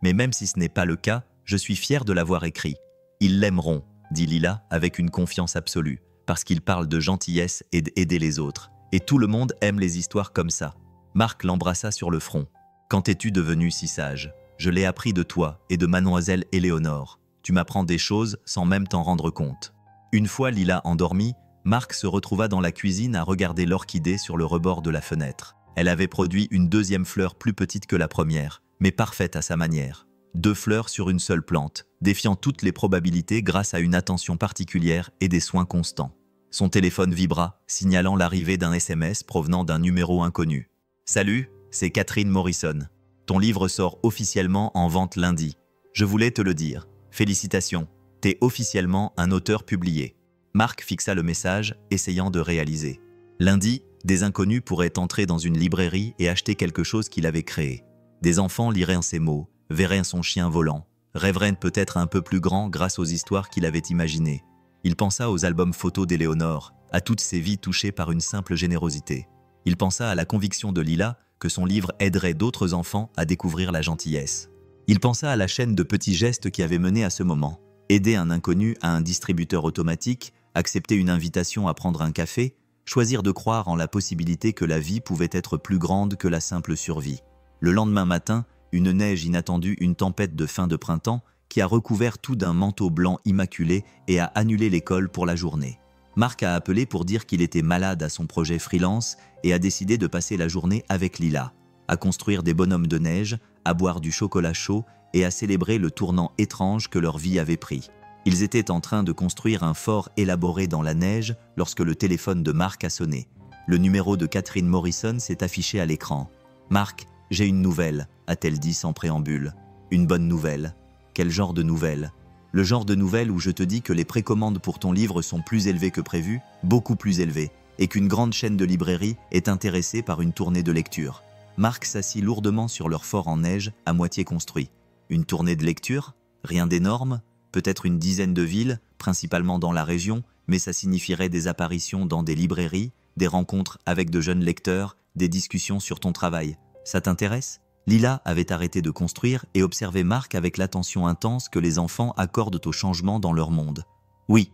Mais même si ce n'est pas le cas, je suis fière de l'avoir écrit. Ils l'aimeront, dit Lila avec une confiance absolue, parce qu'il parle de gentillesse et d'aider les autres. Et tout le monde aime les histoires comme ça. » Marc l'embrassa sur le front. « Quand es-tu devenu si sage ? Je l'ai appris de toi et de mademoiselle Éléonore. Tu m'apprends des choses sans même t'en rendre compte. » Une fois Lila endormie, Marc se retrouva dans la cuisine à regarder l'orchidée sur le rebord de la fenêtre. Elle avait produit une deuxième fleur plus petite que la première, mais parfaite à sa manière. 2 fleurs sur une seule plante, défiant toutes les probabilités grâce à une attention particulière et des soins constants. Son téléphone vibra, signalant l'arrivée d'un SMS provenant d'un numéro inconnu. « Salut, c'est Catherine Morrison. Ton livre sort officiellement en vente lundi. Je voulais te le dire. Félicitations, t'es officiellement un auteur publié. » Marc fixa le message, essayant de réaliser. Lundi, des inconnus pourraient entrer dans une librairie et acheter quelque chose qu'il avait créé. Des enfants liraient ses mots, verraient son chien volant, rêveraient peut-être un peu plus grand grâce aux histoires qu'il avait imaginées. Il pensa aux albums photos d'Éléonore, à toutes ces vies touchées par une simple générosité. Il pensa à la conviction de Lila que son livre aiderait d'autres enfants à découvrir la gentillesse. Il pensa à la chaîne de petits gestes qui avait mené à ce moment. Aider un inconnu à un distributeur automatique, accepter une invitation à prendre un café, choisir de croire en la possibilité que la vie pouvait être plus grande que la simple survie. Le lendemain matin, une neige inattendue, une tempête de fin de printemps qui a recouvert tout d'un manteau blanc immaculé et a annulé l'école pour la journée. Marc a appelé pour dire qu'il était malade à son projet freelance et a décidé de passer la journée avec Lila, à construire des bonhommes de neige, à boire du chocolat chaud et à célébrer le tournant étrange que leur vie avait pris. Ils étaient en train de construire un fort élaboré dans la neige lorsque le téléphone de Marc a sonné. Le numéro de Catherine Morrison s'est affiché à l'écran. « Marc, j'ai une nouvelle », a-t-elle dit sans préambule. « Une bonne nouvelle. Quel genre de nouvelle ? Le genre de nouvelle où je te dis que les précommandes pour ton livre sont plus élevées que prévu, beaucoup plus élevées, et qu'une grande chaîne de librairies est intéressée par une tournée de lecture. » Marc s'assit lourdement sur leur fort en neige, à moitié construit. Une tournée de lecture ? Rien d'énorme ? Peut-être une dizaine de villes, principalement dans la région, mais ça signifierait des apparitions dans des librairies, des rencontres avec de jeunes lecteurs, des discussions sur ton travail. Ça t'intéresse ? Lila avait arrêté de construire et observait Marc avec l'attention intense que les enfants accordent au changement dans leur monde. « Oui,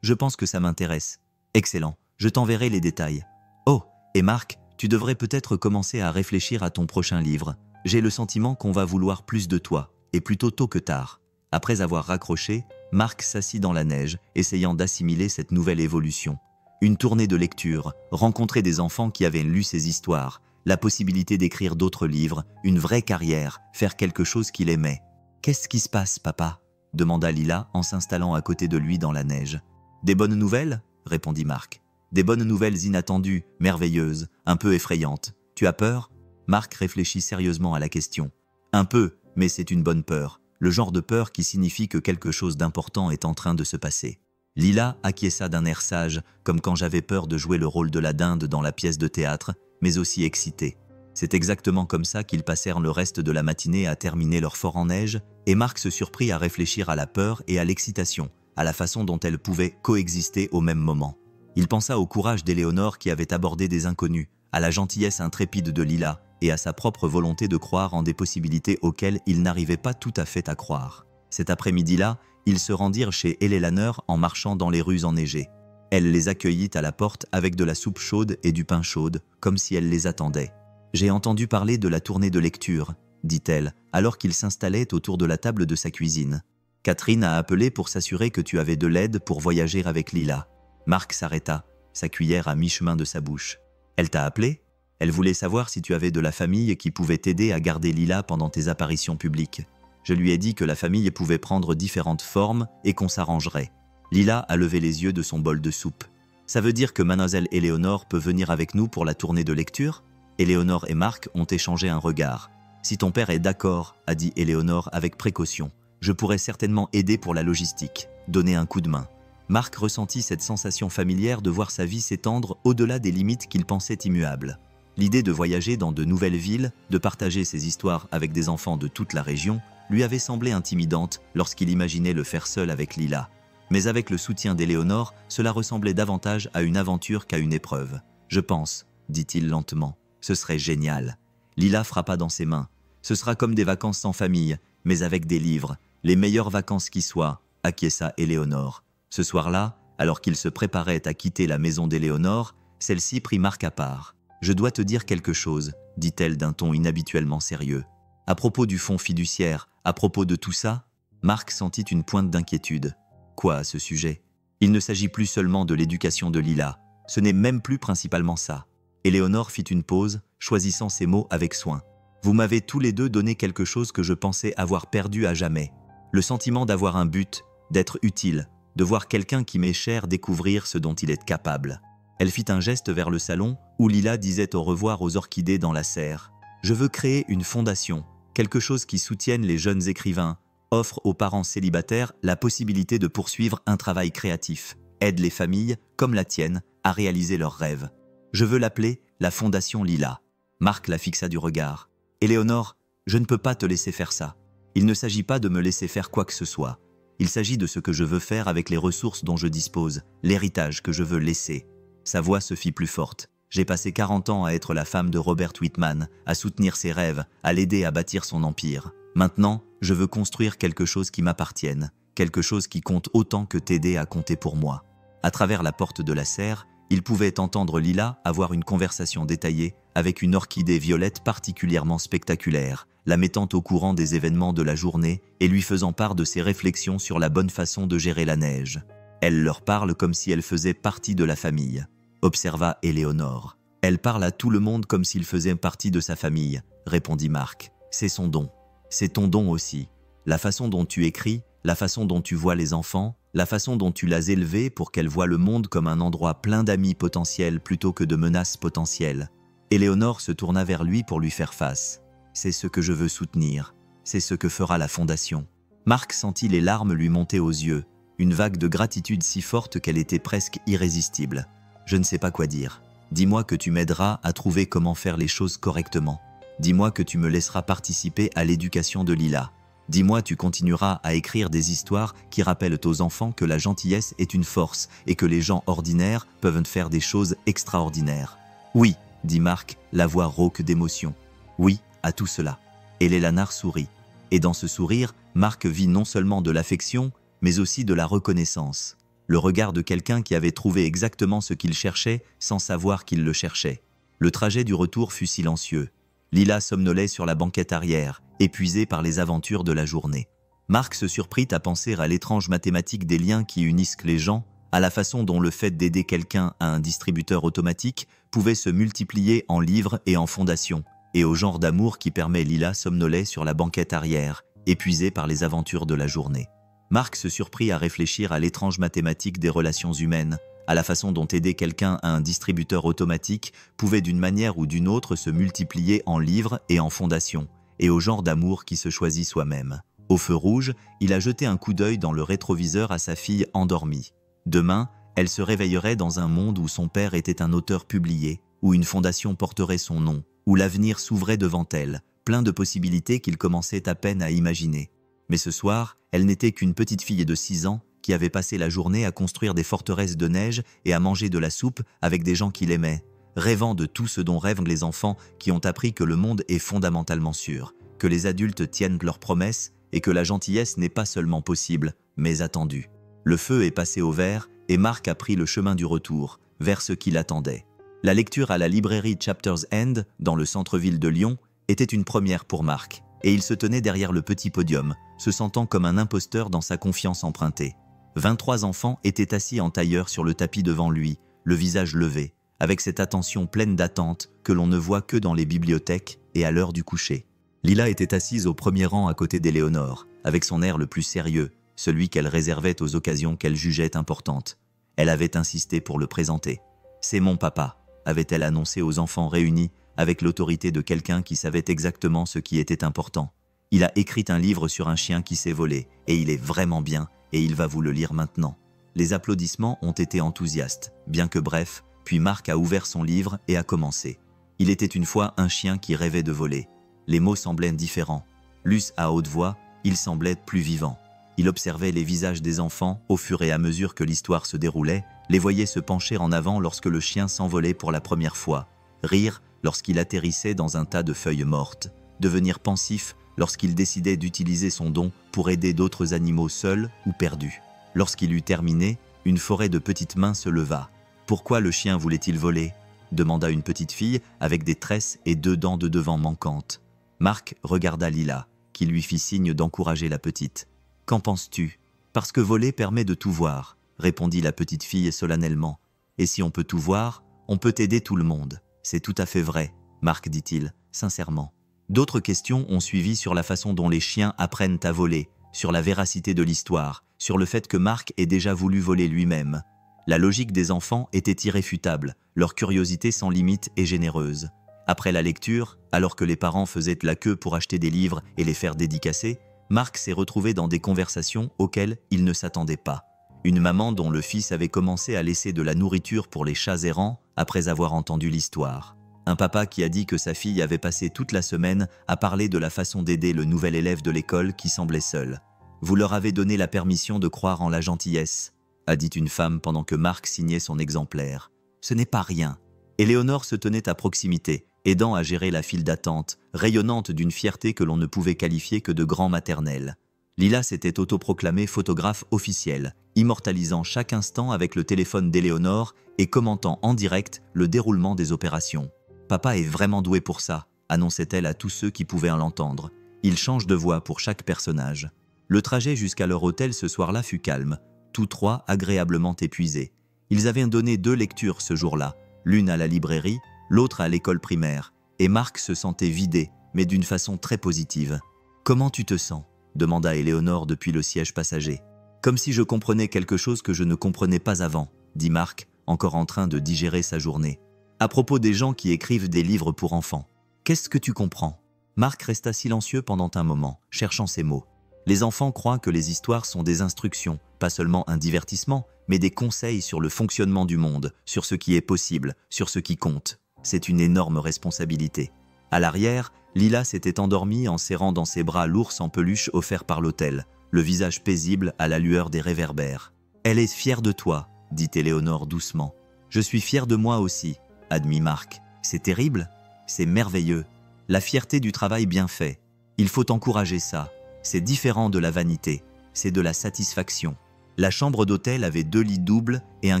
je pense que ça m'intéresse. Excellent, je t'enverrai les détails. Oh, et Marc, tu devrais peut-être commencer à réfléchir à ton prochain livre. J'ai le sentiment qu'on va vouloir plus de toi, et plutôt tôt que tard. » Après avoir raccroché, Marc s'assit dans la neige, essayant d'assimiler cette nouvelle évolution. Une tournée de lecture, rencontrer des enfants qui avaient lu ses histoires, la possibilité d'écrire d'autres livres, une vraie carrière, faire quelque chose qu'il aimait. « Qu'est-ce qui se passe, papa ?» demanda Lila en s'installant à côté de lui dans la neige. « Des bonnes nouvelles ?» répondit Marc. « Des bonnes nouvelles inattendues, merveilleuses, un peu effrayantes. Tu as peur ?» Marc réfléchit sérieusement à la question. « Un peu, mais c'est une bonne peur. Le genre de peur qui signifie que quelque chose d'important est en train de se passer. » Lila acquiesça d'un air sage, comme quand j'avais peur de jouer le rôle de la dinde dans la pièce de théâtre, mais aussi excitée. C'est exactement comme ça qu'ils passèrent le reste de la matinée à terminer leur fort en neige, et Marc se surprit à réfléchir à la peur et à l'excitation, à la façon dont elles pouvaient coexister au même moment. Il pensa au courage d'Éléonore qui avait abordé des inconnus, à la gentillesse intrépide de Lila, et à sa propre volonté de croire en des possibilités auxquelles il n'arrivait pas tout à fait à croire. Cet après-midi-là, ils se rendirent chez Eleanor en marchant dans les rues enneigées. Elle les accueillit à la porte avec de la soupe chaude et du pain chaud, comme si elle les attendait. « J'ai entendu parler de la tournée de lecture », dit-elle, alors qu'il s'installait autour de la table de sa cuisine. « Catherine a appelé pour s'assurer que tu avais de l'aide pour voyager avec Lila. » Marc s'arrêta, sa cuillère à mi-chemin de sa bouche. « Elle t'a appelé ? Elle voulait savoir si tu avais de la famille qui pouvait t'aider à garder Lila pendant tes apparitions publiques. Je lui ai dit que la famille pouvait prendre différentes formes et qu'on s'arrangerait. » Lila a levé les yeux de son bol de soupe. « Ça veut dire que mademoiselle Éléonore peut venir avec nous pour la tournée de lecture ?» Éléonore et Marc ont échangé un regard. « Si ton père est d'accord, » a dit Éléonore avec précaution, « je pourrais certainement aider pour la logistique, donner un coup de main. » Marc ressentit cette sensation familière de voir sa vie s'étendre au-delà des limites qu'il pensait immuables. L'idée de voyager dans de nouvelles villes, de partager ses histoires avec des enfants de toute la région, lui avait semblé intimidante lorsqu'il imaginait le faire seul avec Lila. Mais avec le soutien d'Éléonore, cela ressemblait davantage à une aventure qu'à une épreuve. « Je pense, » dit-il lentement, « ce serait génial. » Lila frappa dans ses mains. « Ce sera comme des vacances sans famille, mais avec des livres, les meilleures vacances qui soient, » acquiesça Éléonore. Ce soir-là, alors qu'il se préparait à quitter la maison d'Éléonore, celle-ci prit Marc à part. « Je dois te dire quelque chose, » dit-elle d'un ton inhabituellement sérieux. « À propos du fonds fiduciaire, à propos de tout ça ?» Marc sentit une pointe d'inquiétude. Quoi à ce sujet? Il ne s'agit plus seulement de l'éducation de Lila, ce n'est même plus principalement ça. Éléonore fit une pause, choisissant ses mots avec soin. Vous m'avez tous les deux donné quelque chose que je pensais avoir perdu à jamais. Le sentiment d'avoir un but, d'être utile, de voir quelqu'un qui m'est cher découvrir ce dont il est capable. Elle fit un geste vers le salon où Lila disait au revoir aux orchidées dans la serre. Je veux créer une fondation, quelque chose qui soutienne les jeunes écrivains, offre aux parents célibataires la possibilité de poursuivre un travail créatif, aide les familles, comme la tienne, à réaliser leurs rêves. Je veux l'appeler la Fondation Lila. Marc la fixa du regard. Éléonore, je ne peux pas te laisser faire ça. Il ne s'agit pas de me laisser faire quoi que ce soit. Il s'agit de ce que je veux faire avec les ressources dont je dispose, l'héritage que je veux laisser. Sa voix se fit plus forte. J'ai passé 40 ans à être la femme de Robert Whitman, à soutenir ses rêves, à l'aider à bâtir son empire. Maintenant, je veux construire quelque chose qui m'appartienne, quelque chose qui compte autant que t'aider à compter pour moi. À travers la porte de la serre, il pouvait entendre Lila avoir une conversation détaillée avec une orchidée violette particulièrement spectaculaire, la mettant au courant des événements de la journée et lui faisant part de ses réflexions sur la bonne façon de gérer la neige. Elle leur parle comme si elle faisait partie de la famille, observa Éléonore. Elle parle à tout le monde comme s'il faisait partie de sa famille, répondit Marc. C'est son don. C'est ton don aussi. La façon dont tu écris, la façon dont tu vois les enfants, la façon dont tu l'as élevée pour qu'elle voie le monde comme un endroit plein d'amis potentiels plutôt que de menaces potentielles. Éléonore se tourna vers lui pour lui faire face. C'est ce que je veux soutenir. C'est ce que fera la Fondation. Marc sentit les larmes lui monter aux yeux, une vague de gratitude si forte qu'elle était presque irrésistible. Je ne sais pas quoi dire. Dis-moi que tu m'aideras à trouver comment faire les choses correctement. Dis-moi que tu me laisseras participer à l'éducation de Lila. Dis-moi tu continueras à écrire des histoires qui rappellent aux enfants que la gentillesse est une force et que les gens ordinaires peuvent faire des choses extraordinaires. Oui, dit Marc, la voix rauque d'émotion. Oui, à tout cela. Et Lélanard sourit. Et dans ce sourire, Marc vit non seulement de l'affection, mais aussi de la reconnaissance. Le regard de quelqu'un qui avait trouvé exactement ce qu'il cherchait sans savoir qu'il le cherchait. Le trajet du retour fut silencieux. Lila somnolait sur la banquette arrière, épuisée par les aventures de la journée. Marc se surprit à penser à l'étrange mathématique des liens qui unissent les gens, à la façon dont le fait d'aider quelqu'un à un distributeur automatique pouvait se multiplier en livres et en fondations, et au genre d'amour qui permet Lila somnolait sur la banquette arrière, épuisée par les aventures de la journée. Marc se surprit à réfléchir à l'étrange mathématique des relations humaines, à la façon dont aider quelqu'un à un distributeur automatique pouvait d'une manière ou d'une autre se multiplier en livres et en fondations, et au genre d'amour qui se choisit soi-même. Au feu rouge, il a jeté un coup d'œil dans le rétroviseur à sa fille endormie. Demain, elle se réveillerait dans un monde où son père était un auteur publié, où une fondation porterait son nom, où l'avenir s'ouvrait devant elle, plein de possibilités qu'il commençait à peine à imaginer. Mais ce soir, elle n'était qu'une petite fille de 6 ans qui avait passé la journée à construire des forteresses de neige et à manger de la soupe avec des gens qu'il aimait, rêvant de tout ce dont rêvent les enfants qui ont appris que le monde est fondamentalement sûr, que les adultes tiennent leurs promesses et que la gentillesse n'est pas seulement possible, mais attendue. Le feu est passé au vert et Mark a pris le chemin du retour, vers ce qui l'attendait. La lecture à la librairie Chapters End, dans le centre-ville de Lyon, était une première pour Mark, et il se tenait derrière le petit podium, se sentant comme un imposteur dans sa confiance empruntée. 23 enfants étaient assis en tailleur sur le tapis devant lui, le visage levé, avec cette attention pleine d'attente que l'on ne voit que dans les bibliothèques et à l'heure du coucher. Lila était assise au premier rang à côté d'Éléonore, avec son air le plus sérieux, celui qu'elle réservait aux occasions qu'elle jugeait importantes. Elle avait insisté pour le présenter. « C'est mon papa », avait-elle annoncé aux enfants réunis, avec l'autorité de quelqu'un qui savait exactement ce qui était important. « Il a écrit un livre sur un chien qui s'est volé, et il est vraiment bien, et il va vous le lire maintenant. » Les applaudissements ont été enthousiastes, bien que brefs, puis Mark a ouvert son livre et a commencé. Il était une fois un chien qui rêvait de voler. Les mots semblaient différents. Lus à haute voix, il semblait plus vivant. Il observait les visages des enfants au fur et à mesure que l'histoire se déroulait, les voyait se pencher en avant lorsque le chien s'envolait pour la première fois, rire lorsqu'il atterrissait dans un tas de feuilles mortes, devenir pensif lorsqu'il décidait d'utiliser son don pour aider d'autres animaux seuls ou perdus. Lorsqu'il eut terminé, une forêt de petites mains se leva. « Pourquoi le chien voulait-il voler ?» demanda une petite fille avec des tresses et 2 dents de devant manquantes. Mark regarda Lila, qui lui fit signe d'encourager la petite. « Qu'en penses-tu ?»« Parce que voler permet de tout voir, » répondit la petite fille solennellement. « Et si on peut tout voir, on peut aider tout le monde. C'est tout à fait vrai, » Mark dit-il, sincèrement. D'autres questions ont suivi sur la façon dont les chiens apprennent à voler, sur la véracité de l'histoire, sur le fait que Mark ait déjà voulu voler lui-même. La logique des enfants était irréfutable, leur curiosité sans limite et généreuse. Après la lecture, alors que les parents faisaient la queue pour acheter des livres et les faire dédicacer, Mark s'est retrouvé dans des conversations auxquelles il ne s'attendait pas. Une maman dont le fils avait commencé à laisser de la nourriture pour les chats errants après avoir entendu l'histoire. Un papa qui a dit que sa fille avait passé toute la semaine à parler de la façon d'aider le nouvel élève de l'école qui semblait seul. « Vous leur avez donné la permission de croire en la gentillesse », a dit une femme pendant que Mark signait son exemplaire. « Ce n'est pas rien. » Éléonore se tenait à proximité, aidant à gérer la file d'attente, rayonnante d'une fierté que l'on ne pouvait qualifier que de grand maternel. Lila s'était autoproclamée photographe officielle, immortalisant chaque instant avec le téléphone d'Éléonore et commentant en direct le déroulement des opérations. « Papa est vraiment doué pour ça », annonçait-elle à tous ceux qui pouvaient l'entendre. « Il change de voix pour chaque personnage. » Le trajet jusqu'à leur hôtel ce soir-là fut calme, tous 3 agréablement épuisés. Ils avaient donné 2 lectures ce jour-là, l'une à la librairie, l'autre à l'école primaire, et Mark se sentait vidé, mais d'une façon très positive. « Comment tu te sens ?» demanda Éléonore depuis le siège passager. « Comme si je comprenais quelque chose que je ne comprenais pas avant, » dit Mark, encore en train de digérer sa journée. « À propos des gens qui écrivent des livres pour enfants. Qu'est-ce que tu comprends ?» Mark resta silencieux pendant un moment, cherchant ses mots. Les enfants croient que les histoires sont des instructions, pas seulement un divertissement, mais des conseils sur le fonctionnement du monde, sur ce qui est possible, sur ce qui compte. C'est une énorme responsabilité. À l'arrière, Lila s'était endormie en serrant dans ses bras l'ours en peluche offert par l'hôtel, le visage paisible à la lueur des réverbères. « Elle est fière de toi », dit Éléonore doucement. « Je suis fière de moi aussi », admit Mark. « C'est terrible, c'est merveilleux. La fierté du travail bien fait. Il faut encourager ça. C'est différent de la vanité, c'est de la satisfaction. » La chambre d'hôtel avait 2 lits doubles et un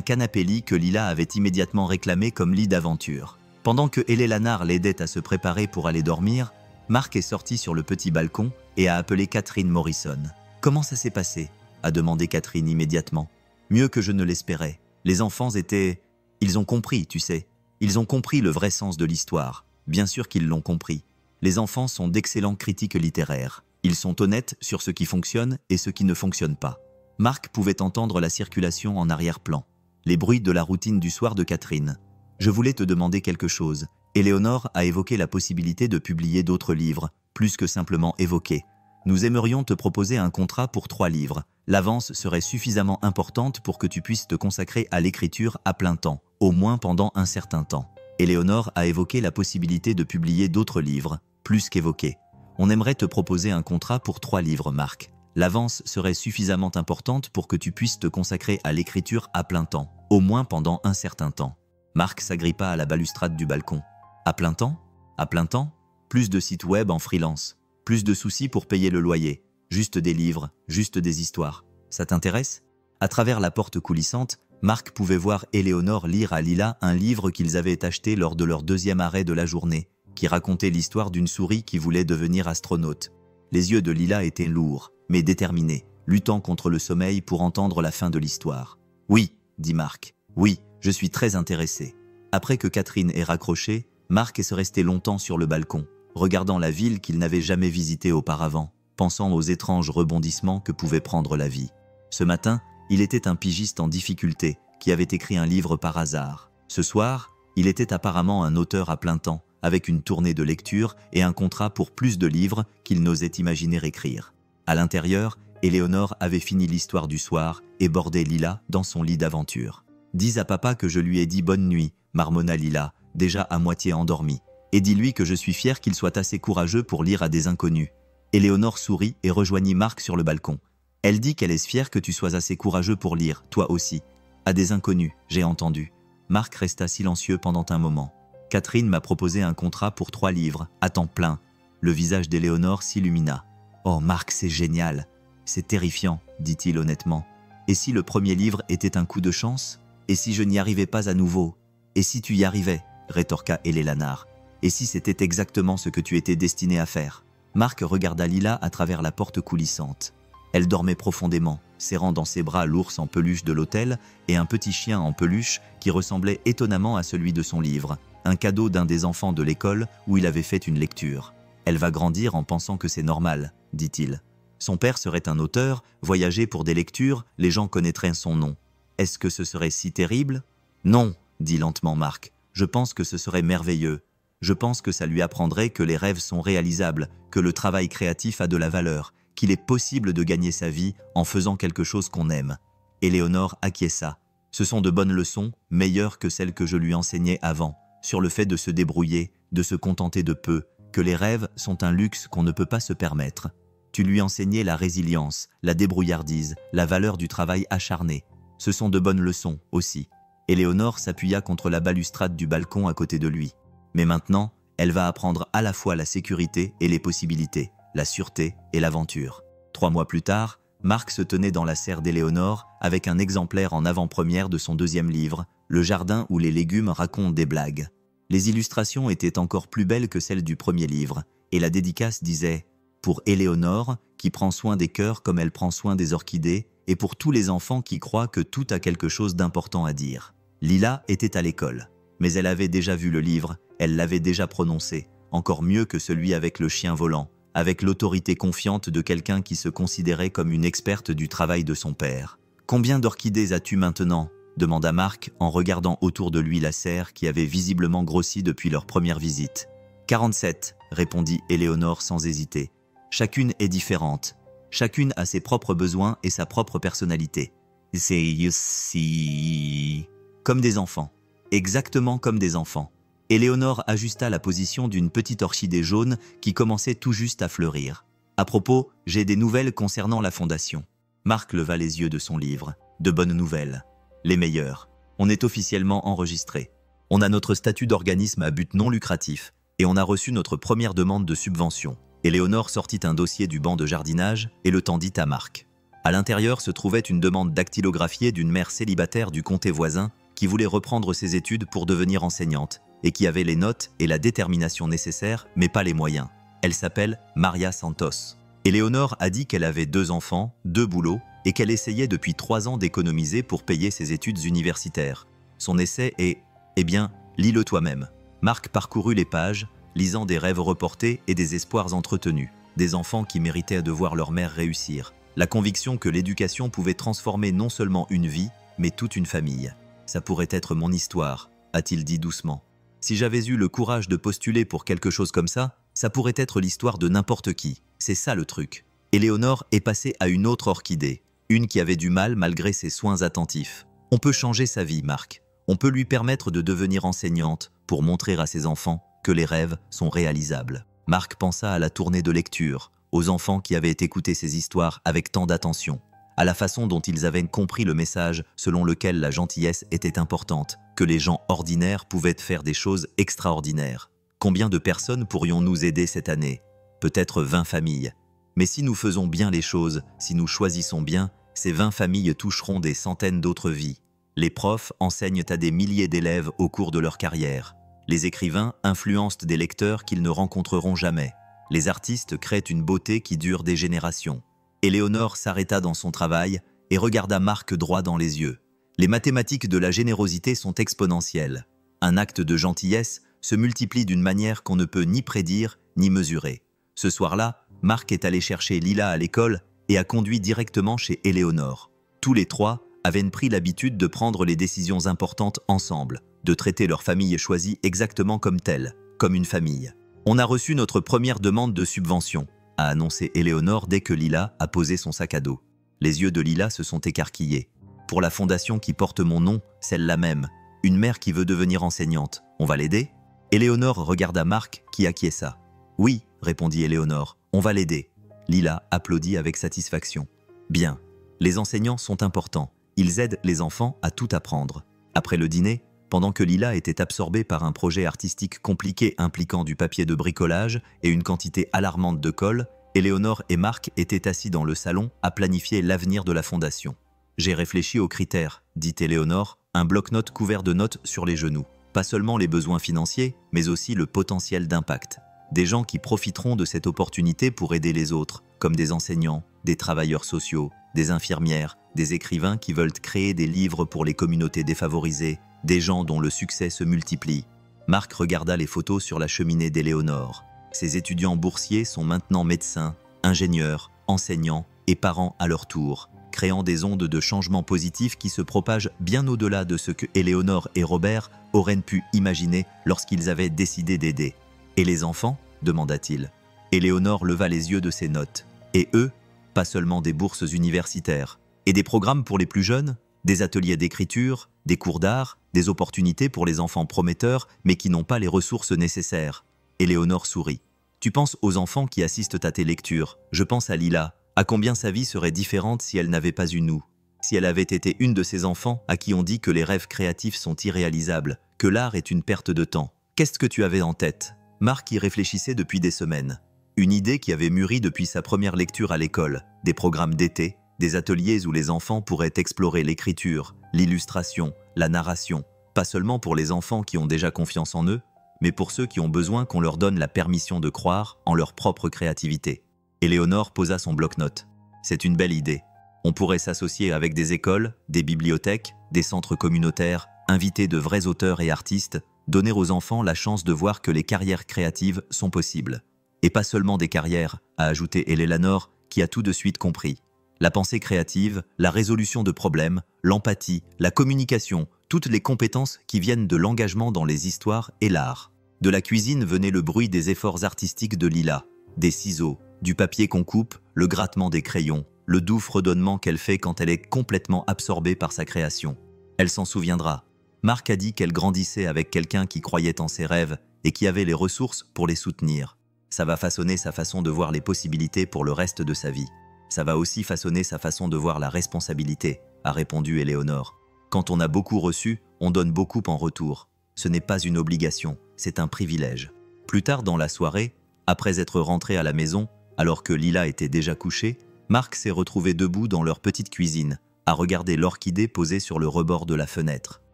canapé-lit que Lila avait immédiatement réclamé comme lit d'aventure. Pendant que Lanard l'aidait à se préparer pour aller dormir, Mark est sorti sur le petit balcon et a appelé Catherine Morrison. « Comment ça s'est passé ?» a demandé Catherine immédiatement. « Mieux que je ne l'espérais. Les enfants étaient... Ils ont compris, tu sais. Ils ont compris le vrai sens de l'histoire. Bien sûr qu'ils l'ont compris. Les enfants sont d'excellents critiques littéraires. Ils sont honnêtes sur ce qui fonctionne et ce qui ne fonctionne pas. » Mark pouvait entendre la circulation en arrière-plan, les bruits de la routine du soir de Catherine. « Je voulais te demander quelque chose. Éléonore a évoqué la possibilité de publier d'autres livres, plus que simplement évoquer. Nous aimerions te proposer un contrat pour 3 livres. L'avance serait suffisamment importante pour que tu puisses te consacrer à l'écriture à plein temps, au moins pendant un certain temps. » Éléonore a évoqué la possibilité de publier d'autres livres, plus qu'évoqué. « On aimerait te proposer un contrat pour 3 livres, Mark. L'avance serait suffisamment importante pour que tu puisses te consacrer à l'écriture à plein temps, au moins pendant un certain temps. » Mark s'agrippa à la balustrade du balcon. « À plein temps ? À plein temps ? Plus de sites web en freelance, plus de soucis pour payer le loyer, juste des livres, juste des histoires. Ça t'intéresse ?» À travers la porte coulissante, Marc pouvait voir Éléonore lire à Lila un livre qu'ils avaient acheté lors de leur deuxième arrêt de la journée, qui racontait l'histoire d'une souris qui voulait devenir astronaute. Les yeux de Lila étaient lourds, mais déterminés, luttant contre le sommeil pour entendre la fin de l'histoire. « Oui, » dit Marc. « Oui, je suis très intéressé. » Après que Catherine ait raccroché, Marc est resté longtemps sur le balcon, regardant la ville qu'il n'avait jamais visitée auparavant, pensant aux étranges rebondissements que pouvait prendre la vie. Ce matin, il était un pigiste en difficulté qui avait écrit un livre par hasard. Ce soir, il était apparemment un auteur à plein temps, avec une tournée de lecture et un contrat pour plus de livres qu'il n'osait imaginer écrire. À l'intérieur, Éléonore avait fini l'histoire du soir et bordait Lila dans son lit d'aventure. « Dis à papa que je lui ai dit bonne nuit », marmonna Lila, déjà à moitié endormie. « Et dis-lui que je suis fière qu'il soit assez courageux pour lire à des inconnus. » Éléonore sourit et rejoignit Marc sur le balcon. « Elle dit qu'elle est fière que tu sois assez courageux pour lire, toi aussi. »« À des inconnus, j'ai entendu. » Marc resta silencieux pendant un moment. « Catherine m'a proposé un contrat pour 3 livres, à temps plein. » Le visage d'Éléonore s'illumina. « Oh Marc, c'est génial. C'est terrifiant, dit-il honnêtement. Et si le premier livre était un coup de chance? Et si je n'y arrivais pas à nouveau? Et si tu y arrivais? Rétorqua Éléonore. Et si c'était exactement ce que tu étais destiné à faire? Marc regarda Lila à travers la porte coulissante. Elle dormait profondément, serrant dans ses bras l'ours en peluche de l'hôtel et un petit chien en peluche qui ressemblait étonnamment à celui de son livre, un cadeau d'un des enfants de l'école où il avait fait une lecture. « Elle va grandir en pensant que c'est normal, » dit-il. Son père serait un auteur, voyager pour des lectures, les gens connaîtraient son nom. Est-ce que ce serait si terrible? Non, dit lentement Marc. Je pense que ce serait merveilleux. Je pense que ça lui apprendrait que les rêves sont réalisables, que le travail créatif a de la valeur, qu'il est possible de gagner sa vie en faisant quelque chose qu'on aime. Éléonore acquiesça. Ce sont de bonnes leçons, meilleures que celles que je lui enseignais avant, sur le fait de se débrouiller, de se contenter de peu, que les rêves sont un luxe qu'on ne peut pas se permettre. Tu lui enseignais la résilience, la débrouillardise, la valeur du travail acharné. Ce sont de bonnes leçons aussi. Éléonore s'appuya contre la balustrade du balcon à côté de lui. Mais maintenant, elle va apprendre à la fois la sécurité et les possibilités, la sûreté et l'aventure. 3 mois plus tard, Marc se tenait dans la serre d'Éléonore avec un exemplaire en avant-première de son 2e livre, Le jardin où les légumes racontent des blagues. Les illustrations étaient encore plus belles que celles du premier livre, et la dédicace disait « Pour Éléonore, qui prend soin des cœurs comme elle prend soin des orchidées, et pour tous les enfants qui croient que tout a quelque chose d'important à dire. » Lila était à l'école, mais elle avait déjà vu le livre, elle l'avait déjà prononcé, encore mieux que celui avec le chien volant, avec l'autorité confiante de quelqu'un qui se considérait comme une experte du travail de son père. « Combien d'orchidées as-tu maintenant ?» demanda Marc en regardant autour de lui la serre qui avait visiblement grossi depuis leur première visite. « 47, répondit Éléonore sans hésiter. Chacune est différente. Chacune a ses propres besoins et sa propre personnalité. C'est aussi... comme des enfants. Exactement comme des enfants. » Éléonore ajusta la position d'une petite orchidée jaune qui commençait tout juste à fleurir. « À propos, j'ai des nouvelles concernant la fondation. » Marc leva les yeux de son livre. « De bonnes nouvelles. Les meilleures. On est officiellement enregistré. On a notre statut d'organisme à but non lucratif et on a reçu notre première demande de subvention. » Éléonore sortit un dossier du banc de jardinage et le tendit à Marc. À l'intérieur se trouvait une demande dactylographiée d'une mère célibataire du comté voisin qui voulait reprendre ses études pour devenir enseignante et qui avait les notes et la détermination nécessaires, mais pas les moyens. Elle s'appelle Maria Santos. Éléonore a dit qu'elle avait 2 enfants, 2 boulots, et qu'elle essayait depuis 3 ans d'économiser pour payer ses études universitaires. Son essai est « Eh bien, lis-le toi-même ». Marc parcourut les pages, lisant des rêves reportés et des espoirs entretenus, des enfants qui méritaient de voir leur mère réussir, la conviction que l'éducation pouvait transformer non seulement une vie, mais toute une famille. « Ça pourrait être mon histoire », a-t-il dit doucement. « Si j'avais eu le courage de postuler pour quelque chose comme ça pourrait être l'histoire de n'importe qui. C'est ça le truc. » Éléonore est passée à une autre orchidée, une qui avait du mal malgré ses soins attentifs. On peut changer sa vie, Marc. On peut lui permettre de devenir enseignante pour montrer à ses enfants que les rêves sont réalisables. Marc pensa à la tournée de lecture, aux enfants qui avaient écouté ces histoires avec tant d'attention, à la façon dont ils avaient compris le message selon lequel la gentillesse était importante, que les gens ordinaires pouvaient faire des choses extraordinaires. Combien de personnes pourrions-nous aider cette année? Peut-être 20 familles. Mais si nous faisons bien les choses, si nous choisissons bien, ces 20 familles toucheront des centaines d'autres vies. Les profs enseignent à des milliers d'élèves au cours de leur carrière. Les écrivains influencent des lecteurs qu'ils ne rencontreront jamais. Les artistes créent une beauté qui dure des générations. Éléonore s'arrêta dans son travail et regarda Marc droit dans les yeux. Les mathématiques de la générosité sont exponentielles. Un acte de gentillesse se multiplie d'une manière qu'on ne peut ni prédire ni mesurer. Ce soir-là, Marc est allé chercher Lila à l'école et a conduit directement chez Éléonore. Tous les trois avaient pris l'habitude de prendre les décisions importantes ensemble, de traiter leur famille choisie exactement comme telle, comme une famille. « On a reçu notre première demande de subvention », a annoncé Éléonore dès que Lila a posé son sac à dos. Les yeux de Lila se sont écarquillés. « Pour la fondation qui porte mon nom, celle-là même, une mère qui veut devenir enseignante, on va l'aider ?» Éléonore regarda Marc qui acquiesça. « Oui », répondit Éléonore, « on va l'aider. » Lila applaudit avec satisfaction. « Bien, les enseignants sont importants. Ils aident les enfants à tout apprendre. » Après le dîner, pendant que Lila était absorbée par un projet artistique compliqué impliquant du papier de bricolage et une quantité alarmante de colle, Éléonore et Marc étaient assis dans le salon à planifier l'avenir de la fondation. « J'ai réfléchi aux critères », dit Éléonore, un bloc-notes couvert de notes sur les genoux. Pas seulement les besoins financiers, mais aussi le potentiel d'impact. Des gens qui profiteront de cette opportunité pour aider les autres, comme des enseignants, des travailleurs sociaux, des infirmières, des écrivains qui veulent créer des livres pour les communautés défavorisées, des gens dont le succès se multiplie. Marc regarda les photos sur la cheminée d'Éléonore. Ces étudiants boursiers sont maintenant médecins, ingénieurs, enseignants et parents à leur tour, créant des ondes de changement positif qui se propagent bien au-delà de ce que Éléonore et Robert auraient pu imaginer lorsqu'ils avaient décidé d'aider. « Et les enfants ?» demanda-t-il. Éléonore leva les yeux de ses notes. « Et eux ? Pas seulement des bourses universitaires. Et des programmes pour les plus jeunes ? Des ateliers d'écriture, des cours d'art, des opportunités pour les enfants prometteurs, mais qui n'ont pas les ressources nécessaires. » Éléonore sourit. « Tu penses aux enfants qui assistent à tes lectures. Je pense à Lila. À combien sa vie serait différente si elle n'avait pas eu nous. Si elle avait été une de ces enfants à qui on dit que les rêves créatifs sont irréalisables, que l'art est une perte de temps. Qu'est-ce que tu avais en tête ?» Marc y réfléchissait depuis des semaines. Une idée qui avait mûri depuis sa première lecture à l'école, des programmes d'été, des ateliers où les enfants pourraient explorer l'écriture, l'illustration, la narration, pas seulement pour les enfants qui ont déjà confiance en eux, mais pour ceux qui ont besoin qu'on leur donne la permission de croire en leur propre créativité. Éléonore posa son bloc-notes. « C'est une belle idée. On pourrait s'associer avec des écoles, des bibliothèques, des centres communautaires, inviter de vrais auteurs et artistes, donner aux enfants la chance de voir que les carrières créatives sont possibles. Et pas seulement des carrières, a ajouté Éléonore, qui a tout de suite compris. La pensée créative, la résolution de problèmes, l'empathie, la communication, toutes les compétences qui viennent de l'engagement dans les histoires et l'art. » De la cuisine venait le bruit des efforts artistiques de Lila, des ciseaux, du papier qu'on coupe, le grattement des crayons, le doux fredonnement qu'elle fait quand elle est complètement absorbée par sa création. Elle s'en souviendra. Marc a dit qu'elle grandissait avec quelqu'un qui croyait en ses rêves et qui avait les ressources pour les soutenir. Ça va façonner sa façon de voir les possibilités pour le reste de sa vie. Ça va aussi façonner sa façon de voir la responsabilité, a répondu Éléonore. Quand on a beaucoup reçu, on donne beaucoup en retour. Ce n'est pas une obligation, c'est un privilège. Plus tard dans la soirée, après être rentré à la maison, alors que Lila était déjà couchée, Marc s'est retrouvé debout dans leur petite cuisine, à regarder l'orchidée posée sur le rebord de la fenêtre.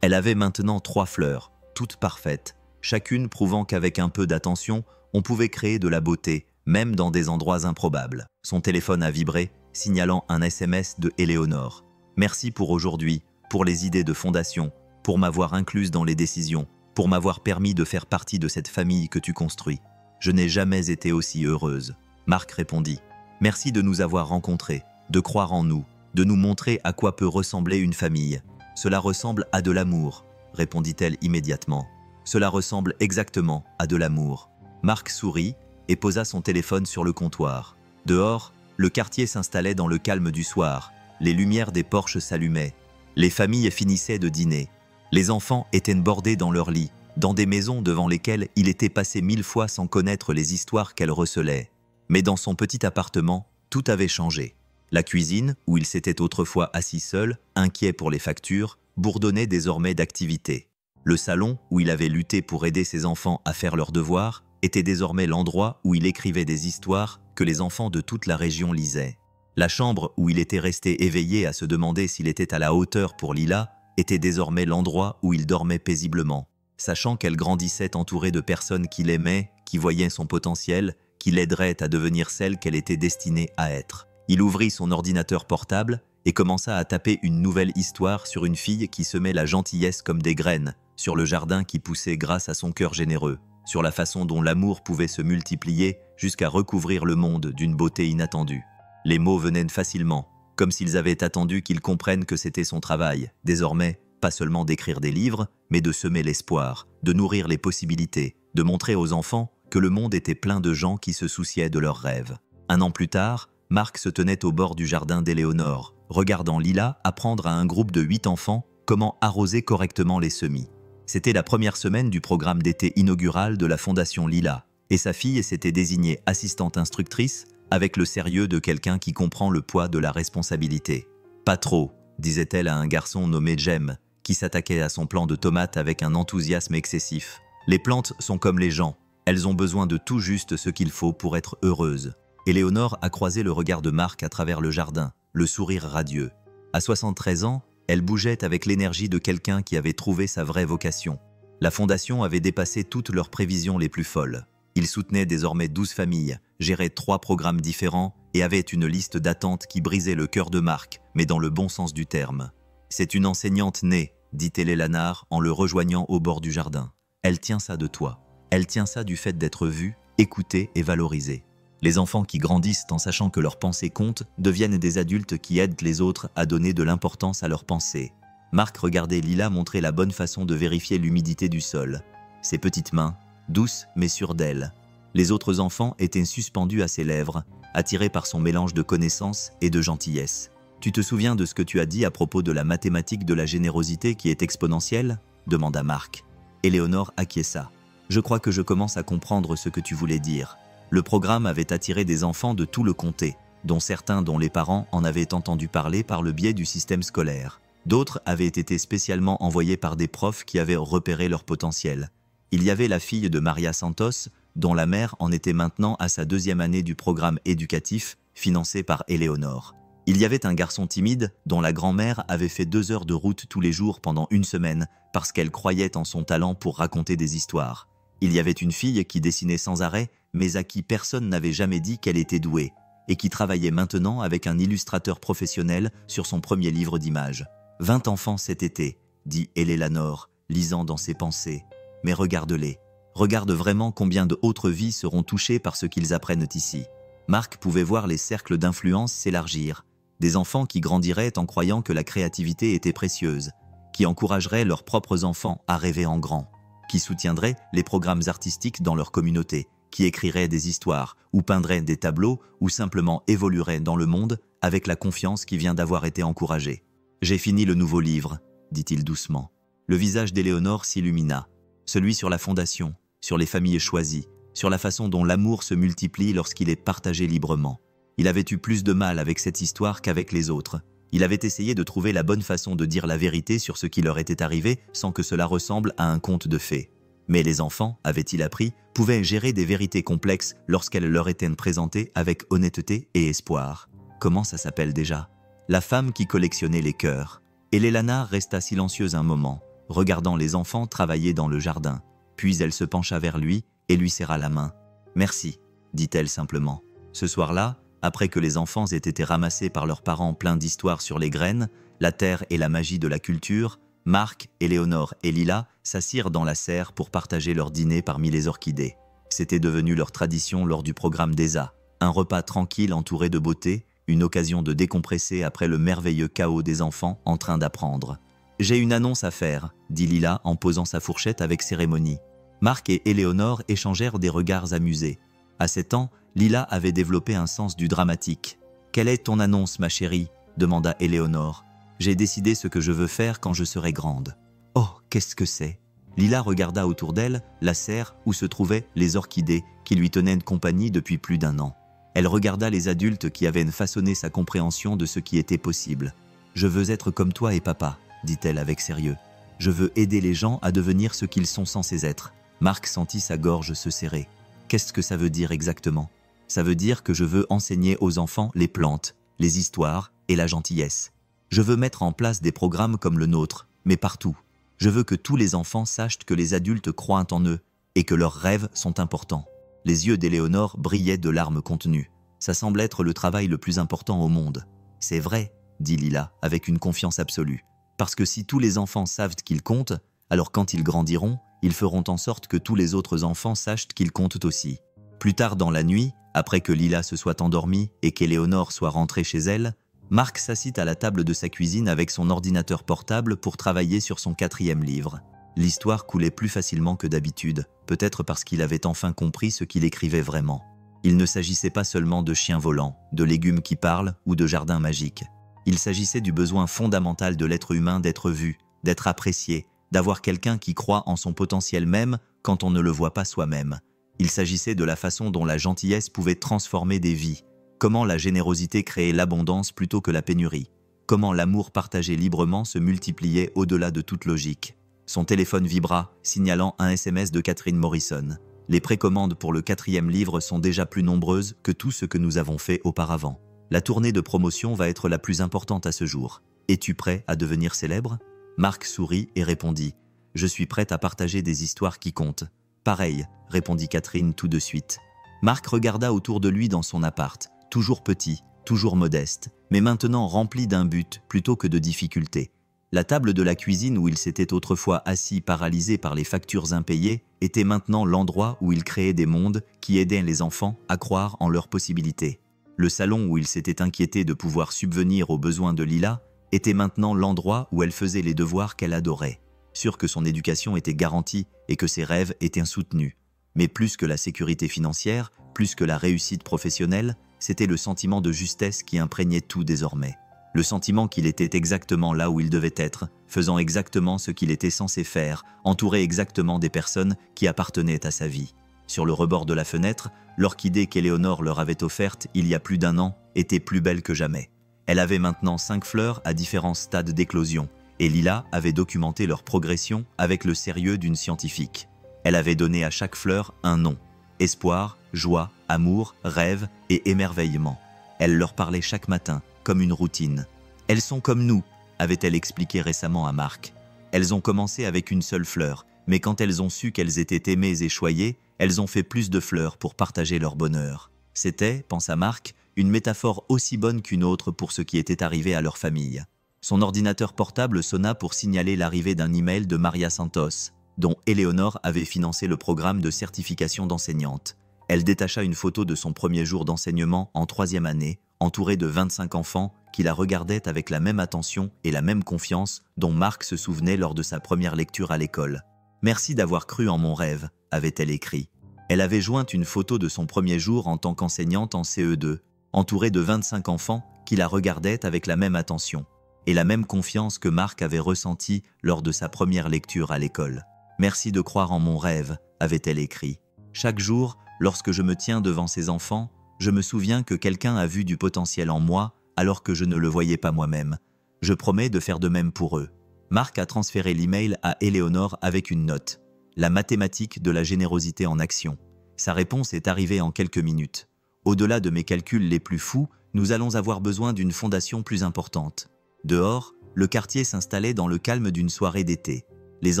Elle avait maintenant 3 fleurs, toutes parfaites, chacune prouvant qu'avec un peu d'attention, on pouvait créer de la beauté, même dans des endroits improbables. Son téléphone a vibré, signalant un SMS de Éléonore. « Merci pour aujourd'hui, pour les idées de fondation, pour m'avoir incluse dans les décisions, pour m'avoir permis de faire partie de cette famille que tu construis. Je n'ai jamais été aussi heureuse. » Marc répondit. « Merci de nous avoir rencontrés, de croire en nous, de nous montrer à quoi peut ressembler une famille. Cela ressemble à de l'amour, » répondit-elle immédiatement. « Cela ressemble exactement à de l'amour. » Marc sourit et posa son téléphone sur le comptoir. Dehors, le quartier s'installait dans le calme du soir. Les lumières des porches s'allumaient. Les familles finissaient de dîner. Les enfants étaient bordés dans leurs lits, dans des maisons devant lesquelles il était passé 1000 fois sans connaître les histoires qu'elles recelaient. Mais dans son petit appartement, tout avait changé. La cuisine, où il s'était autrefois assis seul, inquiet pour les factures, bourdonnait désormais d'activité. Le salon, où il avait lutté pour aider ses enfants à faire leurs devoirs, était désormais l'endroit où il écrivait des histoires que les enfants de toute la région lisaient. La chambre où il était resté éveillé à se demander s'il était à la hauteur pour Lila était désormais l'endroit où il dormait paisiblement, sachant qu'elle grandissait entourée de personnes qui l'aimaient, qui voyaient son potentiel, qui l'aideraient à devenir celle qu'elle était destinée à être. Il ouvrit son ordinateur portable et commença à taper une nouvelle histoire sur une fille qui semait la gentillesse comme des graines, sur le jardin qui poussait grâce à son cœur généreux, sur la façon dont l'amour pouvait se multiplier jusqu'à recouvrir le monde d'une beauté inattendue. Les mots venaient facilement, comme s'ils avaient attendu qu'il comprenne que c'était son travail, désormais, pas seulement d'écrire des livres, mais de semer l'espoir, de nourrir les possibilités, de montrer aux enfants que le monde était plein de gens qui se souciaient de leurs rêves. 1 an plus tard, Marc se tenait au bord du jardin d'Éléonore, regardant Lila apprendre à un groupe de 8 enfants comment arroser correctement les semis. C'était la première semaine du programme d'été inaugural de la Fondation Lila, et sa fille s'était désignée assistante instructrice avec le sérieux de quelqu'un qui comprend le poids de la responsabilité. « Pas trop », disait-elle à un garçon nommé Jem, qui s'attaquait à son plant de tomates avec un enthousiasme excessif. « Les plantes sont comme les gens, elles ont besoin de tout juste ce qu'il faut pour être heureuses. » Éléonore a croisé le regard de Marc à travers le jardin, le sourire radieux. À 73 ans, elle bougeait avec l'énergie de quelqu'un qui avait trouvé sa vraie vocation. La fondation avait dépassé toutes leurs prévisions les plus folles. Il soutenait désormais 12 familles, gérait 3 programmes différents et avait une liste d'attente qui brisait le cœur de Marc, mais dans le bon sens du terme. « C'est une enseignante née », dit Lanard en le rejoignant au bord du jardin. « Elle tient ça de toi. Elle tient ça du fait d'être vue, écoutée et valorisée. » Les enfants qui grandissent en sachant que leurs pensées comptent deviennent des adultes qui aident les autres à donner de l'importance à leurs pensées. Marc regardait Lila montrer la bonne façon de vérifier l'humidité du sol. Ses petites mains, douces mais sûres d'elle. Les autres enfants étaient suspendus à ses lèvres, attirés par son mélange de connaissances et de gentillesse. « Tu te souviens de ce que tu as dit à propos de la mathématique de la générosité qui est exponentielle ?» demanda Marc. Éléonore acquiesça. « Je crois que je commence à comprendre ce que tu voulais dire. » Le programme avait attiré des enfants de tout le comté, dont certains dont les parents en avaient entendu parler par le biais du système scolaire. D'autres avaient été spécialement envoyés par des profs qui avaient repéré leur potentiel. Il y avait la fille de Maria Santos, dont la mère en était maintenant à sa 2e année du programme éducatif, financé par Éléonore. Il y avait un garçon timide dont la grand-mère avait fait 2 heures de route tous les jours pendant 1 semaine parce qu'elle croyait en son talent pour raconter des histoires. Il y avait une fille qui dessinait sans arrêt, mais à qui personne n'avait jamais dit qu'elle était douée, et qui travaillait maintenant avec un illustrateur professionnel sur son premier livre d'images. 20 enfants cet été, dit Éléonore, lisant dans ses pensées. Mais regarde-les. Regarde vraiment combien d'autres vies seront touchées par ce qu'ils apprennent ici. Marc pouvait voir les cercles d'influence s'élargir. Des enfants qui grandiraient en croyant que la créativité était précieuse, qui encourageraient leurs propres enfants à rêver en grand, qui soutiendraient les programmes artistiques dans leur communauté, qui écriraient des histoires, ou peindraient des tableaux, ou simplement évolueraient dans le monde avec la confiance qui vient d'avoir été encouragée. « J'ai fini le nouveau livre », dit-il doucement. Le visage d'Éléonore s'illumina, celui sur la fondation, sur les familles choisies, sur la façon dont l'amour se multiplie lorsqu'il est partagé librement. Il avait eu plus de mal avec cette histoire qu'avec les autres. Il avait essayé de trouver la bonne façon de dire la vérité sur ce qui leur était arrivé sans que cela ressemble à un conte de fées. Mais les enfants, avait-il appris, pouvaient gérer des vérités complexes lorsqu'elles leur étaient présentées avec honnêteté et espoir. Comment ça s'appelle déjà ? La femme qui collectionnait les cœurs. Lanard resta silencieuse un moment, regardant les enfants travailler dans le jardin. Puis elle se pencha vers lui et lui serra la main. « Merci », dit-elle simplement. Ce soir-là, après que les enfants aient été ramassés par leurs parents pleins d'histoires sur les graines, la terre et la magie de la culture, Marc, Éléonore et Lila s'assirent dans la serre pour partager leur dîner parmi les orchidées. C'était devenu leur tradition lors du programme d'ESA, un repas tranquille entouré de beauté, une occasion de décompresser après le merveilleux chaos des enfants en train d'apprendre. « J'ai une annonce à faire », dit Lila en posant sa fourchette avec cérémonie. Marc et Éléonore échangèrent des regards amusés. À 7 ans, Lila avait développé un sens du dramatique. « Quelle est ton annonce, ma chérie ?» demanda Éléonore. « J'ai décidé ce que je veux faire quand je serai grande. »« Oh, qu'est-ce que c'est ?» Lila regarda autour d'elle la serre où se trouvaient les orchidées qui lui tenaient compagnie depuis plus d'1 an. Elle regarda les adultes qui avaient façonné sa compréhension de ce qui était possible. « Je veux être comme toi et papa, » dit-elle avec sérieux. « Je veux aider les gens à devenir ce qu'ils sont censés être. » Marc sentit sa gorge se serrer. « Qu'est-ce que ça veut dire exactement ? » « Ça veut dire que je veux enseigner aux enfants les plantes, les histoires et la gentillesse. Je veux mettre en place des programmes comme le nôtre, mais partout. Je veux que tous les enfants sachent que les adultes croient en eux et que leurs rêves sont importants. Les yeux d'Éléonore brillaient de larmes contenues. Ça semble être le travail le plus important au monde. C'est vrai, dit Lila avec une confiance absolue. Parce que si tous les enfants savent qu'ils comptent, alors quand ils grandiront, ils feront en sorte que tous les autres enfants sachent qu'ils comptent aussi. Plus tard dans la nuit, après que Lila se soit endormie et qu'Éléonore soit rentrée chez elle, Marc s'assit à la table de sa cuisine avec son ordinateur portable pour travailler sur son 4e livre. L'histoire coulait plus facilement que d'habitude, peut-être parce qu'il avait enfin compris ce qu'il écrivait vraiment. Il ne s'agissait pas seulement de chiens volants, de légumes qui parlent ou de jardins magiques. Il s'agissait du besoin fondamental de l'être humain d'être vu, d'être apprécié, d'avoir quelqu'un qui croit en son potentiel même quand on ne le voit pas soi-même. Il s'agissait de la façon dont la gentillesse pouvait transformer des vies, comment la générosité créait l'abondance plutôt que la pénurie, comment l'amour partagé librement se multipliait au-delà de toute logique. Son téléphone vibra, signalant un SMS de Catherine Morrison. Les précommandes pour le 4e livre sont déjà plus nombreuses que tout ce que nous avons fait auparavant. La tournée de promotion va être la plus importante à ce jour. Es-tu prêt à devenir célèbre ? Marc sourit et répondit « Je suis prête à partager des histoires qui comptent. » « Pareil, répondit Catherine tout de suite. Marc regarda autour de lui dans son appart, toujours petit, toujours modeste, mais maintenant rempli d'un but plutôt que de difficultés. La table de la cuisine où il s'était autrefois assis paralysé par les factures impayées était maintenant l'endroit où il créait des mondes qui aidaient les enfants à croire en leurs possibilités. Le salon où il s'était inquiété de pouvoir subvenir aux besoins de Lila était maintenant l'endroit où elle faisait les devoirs qu'elle adorait, sûre que son éducation était garantie et que ses rêves étaient soutenus. Mais plus que la sécurité financière, plus que la réussite professionnelle, c'était le sentiment de justesse qui imprégnait tout désormais. Le sentiment qu'il était exactement là où il devait être, faisant exactement ce qu'il était censé faire, entouré exactement des personnes qui appartenaient à sa vie. Sur le rebord de la fenêtre, l'orchidée qu'Éléonore leur avait offerte il y a plus d'1 an était plus belle que jamais. Elle avait maintenant 5 fleurs à différents stades d'éclosion, et Lila avait documenté leur progression avec le sérieux d'une scientifique. Elle avait donné à chaque fleur un nom. Espoir, joie, amour, rêve et émerveillement. Elle leur parlait chaque matin, comme une routine. « Elles sont comme nous », avait-elle expliqué récemment à Marc. Elles ont commencé avec une seule fleur, mais quand elles ont su qu'elles étaient aimées et choyées, elles ont fait plus de fleurs pour partager leur bonheur. C'était, pensa Marc, une métaphore aussi bonne qu'une autre pour ce qui était arrivé à leur famille. Son ordinateur portable sonna pour signaler l'arrivée d'un email de Maria Santos, dont Éléonore avait financé le programme de certification d'enseignante. Elle détacha une photo de son premier jour d'enseignement en 3e année, entourée de 25 enfants qui la regardaient avec la même attention et la même confiance dont Marc se souvenait lors de sa première lecture à l'école. « Merci d'avoir cru en mon rêve », avait-elle écrit. Elle avait joint une photo de son premier jour en tant qu'enseignante en CE2, entourée de 25 enfants qui la regardaient avec la même attention et la même confiance que Marc avait ressentie lors de sa première lecture à l'école. « Merci de croire en mon rêve », avait-elle écrit. Chaque jour, lorsque je me tiens devant ces enfants, je me souviens que quelqu'un a vu du potentiel en moi alors que je ne le voyais pas moi-même. Je promets de faire de même pour eux. Marc a transféré l'email à Éléonore avec une note. La mathématique de la générosité en action. Sa réponse est arrivée en quelques minutes. Au-delà de mes calculs les plus fous, nous allons avoir besoin d'une fondation plus importante. Dehors, le quartier s'installait dans le calme d'une soirée d'été. Les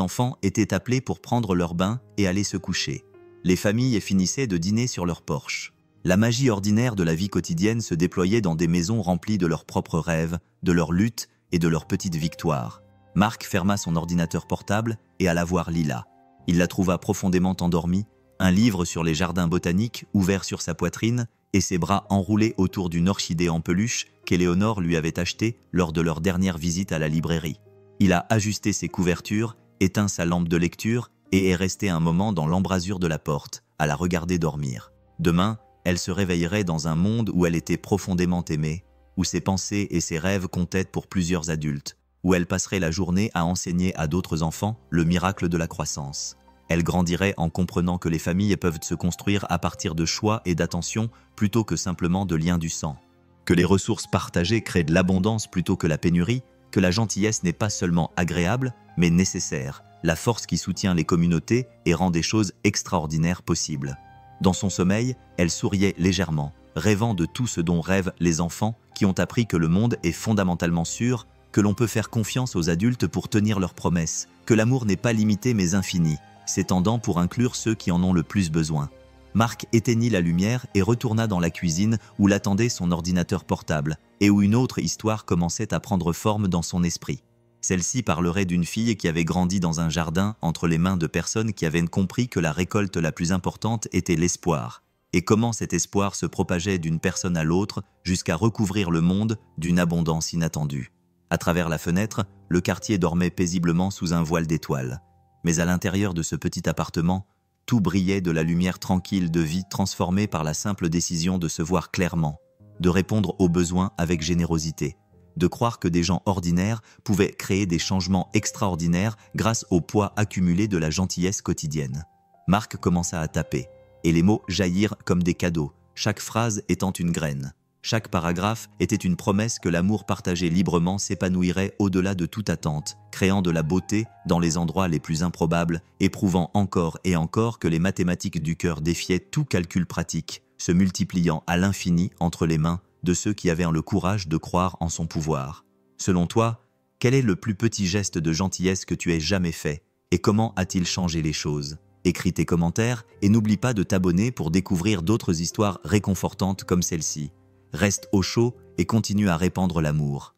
enfants étaient appelés pour prendre leur bain et aller se coucher. Les familles finissaient de dîner sur leur porche. La magie ordinaire de la vie quotidienne se déployait dans des maisons remplies de leurs propres rêves, de leurs luttes et de leurs petites victoires. Marc ferma son ordinateur portable et alla voir Lila. Il la trouva profondément endormie, un livre sur les jardins botaniques ouvert sur sa poitrine et ses bras enroulés autour d'une orchidée en peluche qu'Éléonore lui avait achetée lors de leur dernière visite à la librairie. Il a ajusté ses couvertures, éteint sa lampe de lecture et est resté un moment dans l'embrasure de la porte, à la regarder dormir. Demain, elle se réveillerait dans un monde où elle était profondément aimée, où ses pensées et ses rêves comptaient pour plusieurs adultes, où elle passerait la journée à enseigner à d'autres enfants le miracle de la croissance. Elle grandirait en comprenant que les familles peuvent se construire à partir de choix et d'attention plutôt que simplement de liens du sang. Que les ressources partagées créent de l'abondance plutôt que la pénurie, que la gentillesse n'est pas seulement agréable, mais nécessaire, la force qui soutient les communautés et rend des choses extraordinaires possibles. Dans son sommeil, elle souriait légèrement, rêvant de tout ce dont rêvent les enfants qui ont appris que le monde est fondamentalement sûr, que l'on peut faire confiance aux adultes pour tenir leurs promesses, que l'amour n'est pas limité mais infini, s'étendant pour inclure ceux qui en ont le plus besoin. Marc éteignit la lumière et retourna dans la cuisine où l'attendait son ordinateur portable et où une autre histoire commençait à prendre forme dans son esprit. Celle-ci parlerait d'une fille qui avait grandi dans un jardin entre les mains de personnes qui avaient compris que la récolte la plus importante était l'espoir, et comment cet espoir se propageait d'une personne à l'autre jusqu'à recouvrir le monde d'une abondance inattendue. À travers la fenêtre, le quartier dormait paisiblement sous un voile d'étoiles. Mais à l'intérieur de ce petit appartement, tout brillait de la lumière tranquille de vie transformée par la simple décision de se voir clairement, de répondre aux besoins avec générosité, de croire que des gens ordinaires pouvaient créer des changements extraordinaires grâce au poids accumulé de la gentillesse quotidienne. Marc commença à taper, et les mots jaillirent comme des cadeaux, chaque phrase étant une graine. Chaque paragraphe était une promesse que l'amour partagé librement s'épanouirait au-delà de toute attente, créant de la beauté dans les endroits les plus improbables et prouvant encore et encore que les mathématiques du cœur défiaient tout calcul pratique, se multipliant à l'infini entre les mains de ceux qui avaient le courage de croire en son pouvoir. Selon toi, quel est le plus petit geste de gentillesse que tu aies jamais fait et comment a-t-il changé les choses? Écris tes commentaires et n'oublie pas de t'abonner pour découvrir d'autres histoires réconfortantes comme celle-ci. Reste au chaud et continue à répandre l'amour.